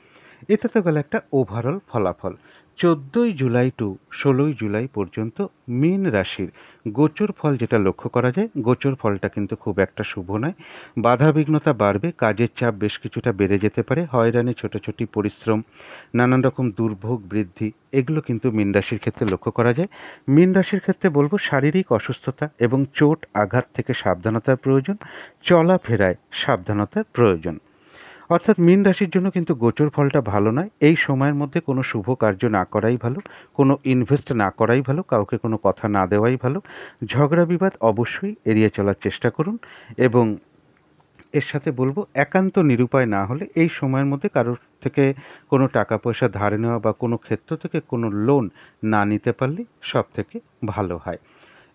এটা তো গেল একটা ওভারঅল ফলাফল। 14ই জুলাই টু 16ই জুলাই পর্যন্ত মীন রাশির গোচর ফল যেটা লক্ষ্য করা যায়, গোচর ফলটা কিন্তু খুব একটা শুভ নয়। বাধাবিঘ্নতা বাড়বে, কাজের চাপ বেশ কিছুটা বেড়ে যেতে পারে, হয়রানি, ছোটাছুটি, পরিশ্রম, নানান রকম দুর্ভোগ বৃদ্ধি, এগুলো কিন্তু মীন রাশির ক্ষেত্রে লক্ষ্য করা যায়। মীন রাশির ক্ষেত্রে বলবো শারীরিক অসুস্থতা এবং চোট আঘাত থেকে সাবধানতার প্রয়োজন। চলাফেরায় সাবধানতার প্রয়োজন। অর্থাৎ মীন রাশির জন্য কিন্তু গোচর ফলটা ভালো নয়। এই সময়ের মধ্যে কোনো শুভ কার্য না করাই ভালো, কোনো ইনভেস্ট না করাই ভালো, কাউকে কোনো কথা না দেওয়াই ভালো। ঝগড়া বিবাদ অবশ্যই এড়িয়ে চলার চেষ্টা করুন। এবং এর সাথে বলবো একান্ত নিরুপায় না হলে এই সময়ের মধ্যে কারোর থেকে কোনো টাকা পয়সা ধার নেওয়া বা কোনো ক্ষেত্র থেকে কোনো লোন না নিতে পারলে সব থেকে ভালো হয়।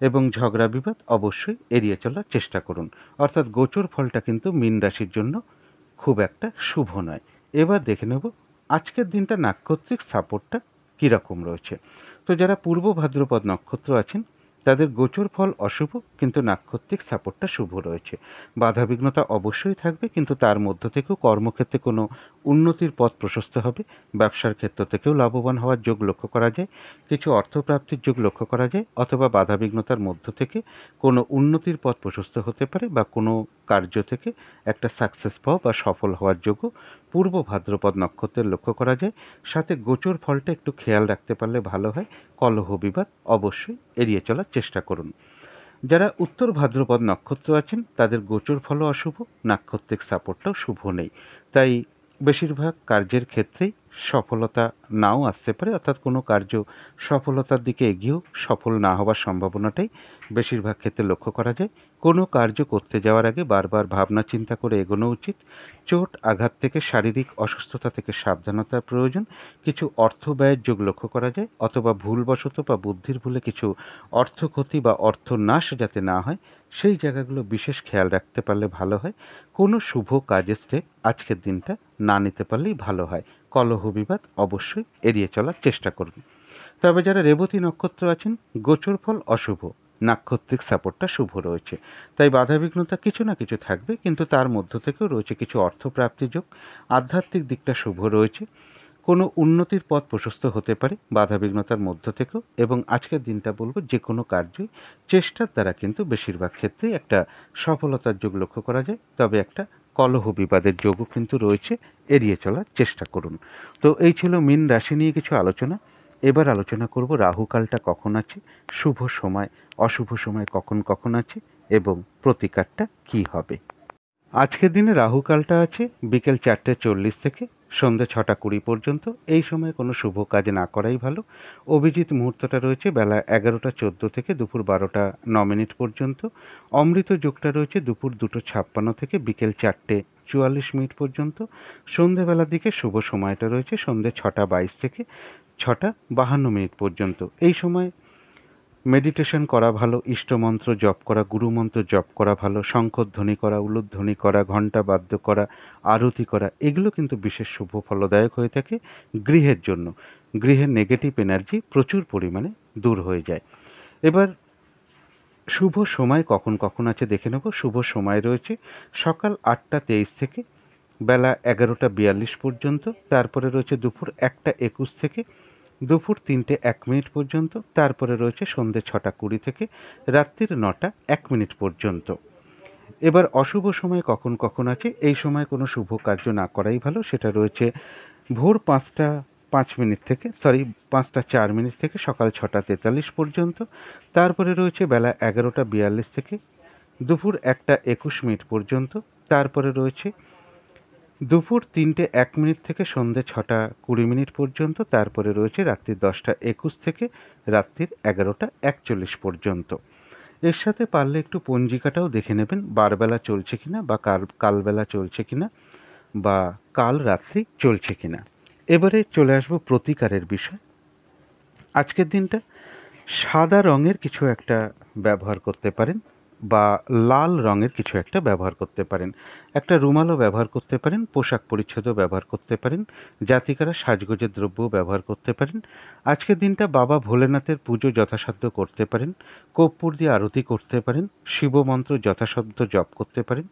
এবং ঝগড়া বিবাদ অবশ্যই এড়িয়ে চলার চেষ্টা করুন। অর্থাৎ গোচর ফলটা কিন্তু মীন রাশির জন্য খুব একটা শুভ নয়। এবার দেখে নেব আজকের দিনটা নাক্ষত্রিক সাপোর্টটা কীরকম রয়েছে। তো যারা পূর্ব ভাদ্রপদ নক্ষত্র আছেন তাদের গোচর ফল অশুভ কিন্তু নাক্ষত্রিক সাপোর্টটা শুভ রয়েছে। বাধাবিঘ্নতা অবশ্যই থাকবে, কিন্তু তার মধ্য থেকেও কর্মক্ষেত্রে কোনো উন্নতির পথ প্রশস্ত হবে। ব্যবসার ক্ষেত্র থেকেও লাভবান হওয়ার যোগ লক্ষ্য করা যায়। কিছু অর্থপ্রাপ্তির যোগ লক্ষ্য করা যায়, অথবা বাধাবিঘ্নতার মধ্য থেকে কোনো উন্নতির পথ প্রশস্ত হতে পারে বা কোনো কার্য থেকে একটা সাকসেস পাওয়া বা সফল হওয়ার যোগও পূর্ব ভাদ্রপদ নক্ষত্রের লক্ষ্য করা যায়। সাথে গোচর ফলটা একটু খেয়াল রাখতে পারলে ভালো হয়। কলহ বিবাদ অবশ্যই এড়িয়ে চলার চেষ্টা করুন। যারা উত্তর ভাদ্রপদ নক্ষত্র আছেন তাদের গোচর ফলও অশুভ, নাক্ষত্রিক সাপোর্টটাও শুভ নেই। তাই বেশিরভাগ কার্যের ক্ষেত্রেই সফলতা নাও আসতে পারে, অর্থাৎ কোনো কার্য সফলতার দিকে এগিয়েও সফল না হওয়ার সম্ভাবনাটাই বেশিরভাগ ক্ষেত্রে লক্ষ্য করা যায়। কোনো কার্য করতে যাওয়ার আগে বারবার ভাবনা চিন্তা করে এগোনো উচিত। চোট আঘাত থেকে, শারীরিক অসুস্থতা থেকে সাবধানতার প্রয়োজন। কিছু অর্থ ব্যয়ের যোগ লক্ষ্য করা যায়, অথবা ভুলবশত বা বুদ্ধির ভুলে কিছু অর্থ ক্ষতি বা অর্থ নাশ যাতে না হয় সেই জায়গাগুলো বিশেষ খেয়াল রাখতে পারলে ভালো হয়। কোনো শুভ কাজের স্টেপ আজকের দিনটা না নিতে পারলেই ভালো হয়। কলহ বিবাদ অবশ্যই এড়িয়ে চলার চেষ্টা করুন। তবে যারা রেবতী নক্ষত্র আছেন গোচর ফল অশুভ, নাক্ষত্রিক সাপোর্টটা শুভ রয়েছে। তাই বাধাবিঘ্নতা কিছু না কিছু থাকবে, কিন্তু তার মধ্য থেকেও রয়েছে কিছু অর্থপ্রাপ্তি যোগ। আধ্যাত্মিক দিকটা শুভ রয়েছে। কোনো উন্নতির পথ প্রশস্ত হতে পারে বাধাবিঘ্নতার মধ্য থেকেও। এবং আজকের দিনটা বলবো যে কোনো কার্যই চেষ্টার দ্বারা কিন্তু বেশিরভাগ ক্ষেত্রেই একটা সফলতার যোগ লক্ষ্য করা যায়। তবে একটা কলহ বিবাদের যোগও কিন্তু রয়েছে, এড়িয়ে চলার চেষ্টা করুন। তো এই ছিল মীন রাশি নিয়ে কিছু আলোচনা। এবার আলোচনা করব রাহুকালটা কখন আছে, শুভ সময় অশুভ সময় কখন কখন আছে এবং প্রতিকারটা কি হবে। আজকের দিনে রাহুকালটা আছে বিকেল 4:40 থেকে সন্ধ্যে 6:20 পর্যন্ত। এই সময় কোনো শুভ কাজ না করাই ভালো। অভিজিৎ মুহূর্তটা রয়েছে বেলা 11:14 থেকে দুপুর 12:09 পর্যন্ত। অমৃত যোগটা রয়েছে দুপুর 2:56 থেকে বিকেল 4:44 পর্যন্ত। সন্ধেবেলার দিকে শুভ সময়টা রয়েছে সন্ধ্যে 6:22 থেকে 6:52 পর্যন্ত। এই সময় মেডিটেশন করা ভালো, ইষ্টমন্ত্র জপ করা, গুরুমন্ত্র জপ করা ভালো, শঙ্খধ্বনি করা, উলুধ্বনি করা, ঘণ্টা বাদ্য করা, আরতি করা, এগুলো কিন্তু বিশেষ শুভ ফলদায়ক হয়ে থাকে গৃহের জন্য। গৃহের নেগেটিভ এনার্জি প্রচুর পরিমাণে দূর হয়ে যায়। এবার শুভ সময় কখন কখন আছে দেখে নেব। শুভ সময় রয়েছে সকাল 8:23 থেকে বেলা 11:42 পর্যন্ত। তারপরে রয়েছে দুপুর 1:21 থেকে দুপুর 3:01 পর্যন্ত। তারপরে রয়েছে সন্ধ্যে 6:20 থেকে রাত্রির 9:01 পর্যন্ত। এবার অশুভ সময় কখন কখন আছে, এই সময় কোনো শুভ কার্য না করাই ভালো। সেটা রয়েছে ভোর 5:05 থেকে 5:04 থেকে সকাল 6:43 পর্যন্ত। তারপরে রয়েছে বেলা 11:42 থেকে দুপুর 1:21 পর্যন্ত। তারপরে রয়েছে দুপুর 3:01 থেকে সন্ধ্যে 6:20 পর্যন্ত। তারপরে রয়েছে রাত্রি 10:21 থেকে রাত্রির 11:41 পর্যন্ত। এর সাথে পারলে একটু পঞ্জিকাটাও দেখে নেবেন, বারবেলা চলছে কিনা বা কালবেলা চলছে কিনা বা কাল রাত্রি চলছে কিনা। এবারে চলে আসবো প্রতিকারের বিষয়। আজকের দিনটা সাদা রঙের কিছু একটা ব্যবহার করতে পারেন বা লাল রঙের কিছু একটা ব্যবহার করতে পারেন। একটা রুমালও ব্যবহার করতে পারেন, পোশাক পরিচ্ছদও ব্যবহার করতে পারেন, জাতিকারা সাজগোজের দ্রব্যও ব্যবহার করতে পারেন। আজকের দিনটা বাবা ভোলেনাথের পুজো যথাসাধ্য করতে পারেন, কর্পূর দিয়ে আরতি করতে পারেন, শিবমন্ত্র যথাসাধ্য জপ করতে পারেন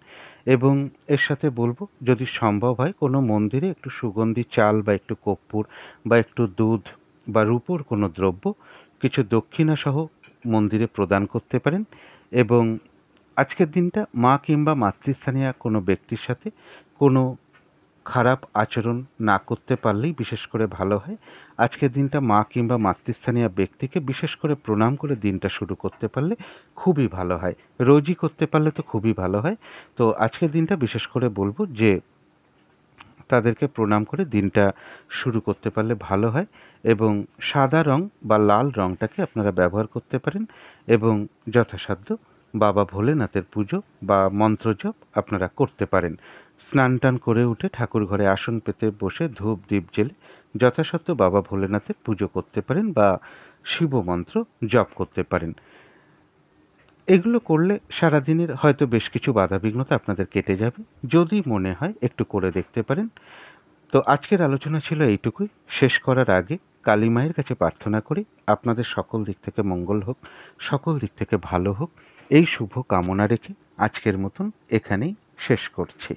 এবং এর সাথে বলবো যদি সম্ভব হয় কোনো মন্দিরে একটু সুগন্ধি চাল বা একটু কর্পূর বা একটু দুধ বা রূপোর কোনো দ্রব্য কিছু দক্ষিণাসহ মন্দিরে প্রদান করতে পারেন এবং আজকের দিনটা মা কিংবা মাতৃস্থানীয় কোনো ব্যক্তির সাথে কোনো খারাপ আচরণ না করতে পারলেই বিশেষ করে ভালো হয়। আজকের দিনটা মা কিংবা মাতৃস্থানীয় ব্যক্তিকে বিশেষ করে প্রণাম করে দিনটা শুরু করতে পারলে খুবই ভালো হয়। রোজই করতে পারলে তো খুবই ভালো হয়। তো আজকের দিনটা বিশেষ করে বলবো যে তাদেরকে প্রণাম করে দিনটা শুরু করতে পারলে ভালো হয় এবং সাদা রং বা লাল রংটাকে আপনারা ব্যবহার করতে পারেন এবং যথাসাধ্য বাবা ভোলেনাথের পুজো বা মন্ত্রজপ আপনারা করতে পারেন। স্নান টান করে উঠে ঠাকুর ঘরে আসন পেতে বসে ধূপ দ্বীপ জেলে যথাসাধ্য বাবা ভোলেনাথের পুজো করতে পারেন বা শিব মন্ত্র জপ করতে পারেন। এগুলো করলে সারাদিনের হয়তো বেশ কিছু বাধাবিঘ্নতা আপনাদের কেটে যাবে। যদি মনে হয় একটু করে দেখতে পারেন। তো আজকের আলোচনা ছিল এইটুকুই। শেষ করার আগে কালী মায়ের কাছে প্রার্থনা করি আপনাদের সকল দিক থেকে মঙ্গল হোক, সকল দিক থেকে ভালো হোক, এই শুভ কামনা রেখে আজকের মতন এখানেই শেষ করছি।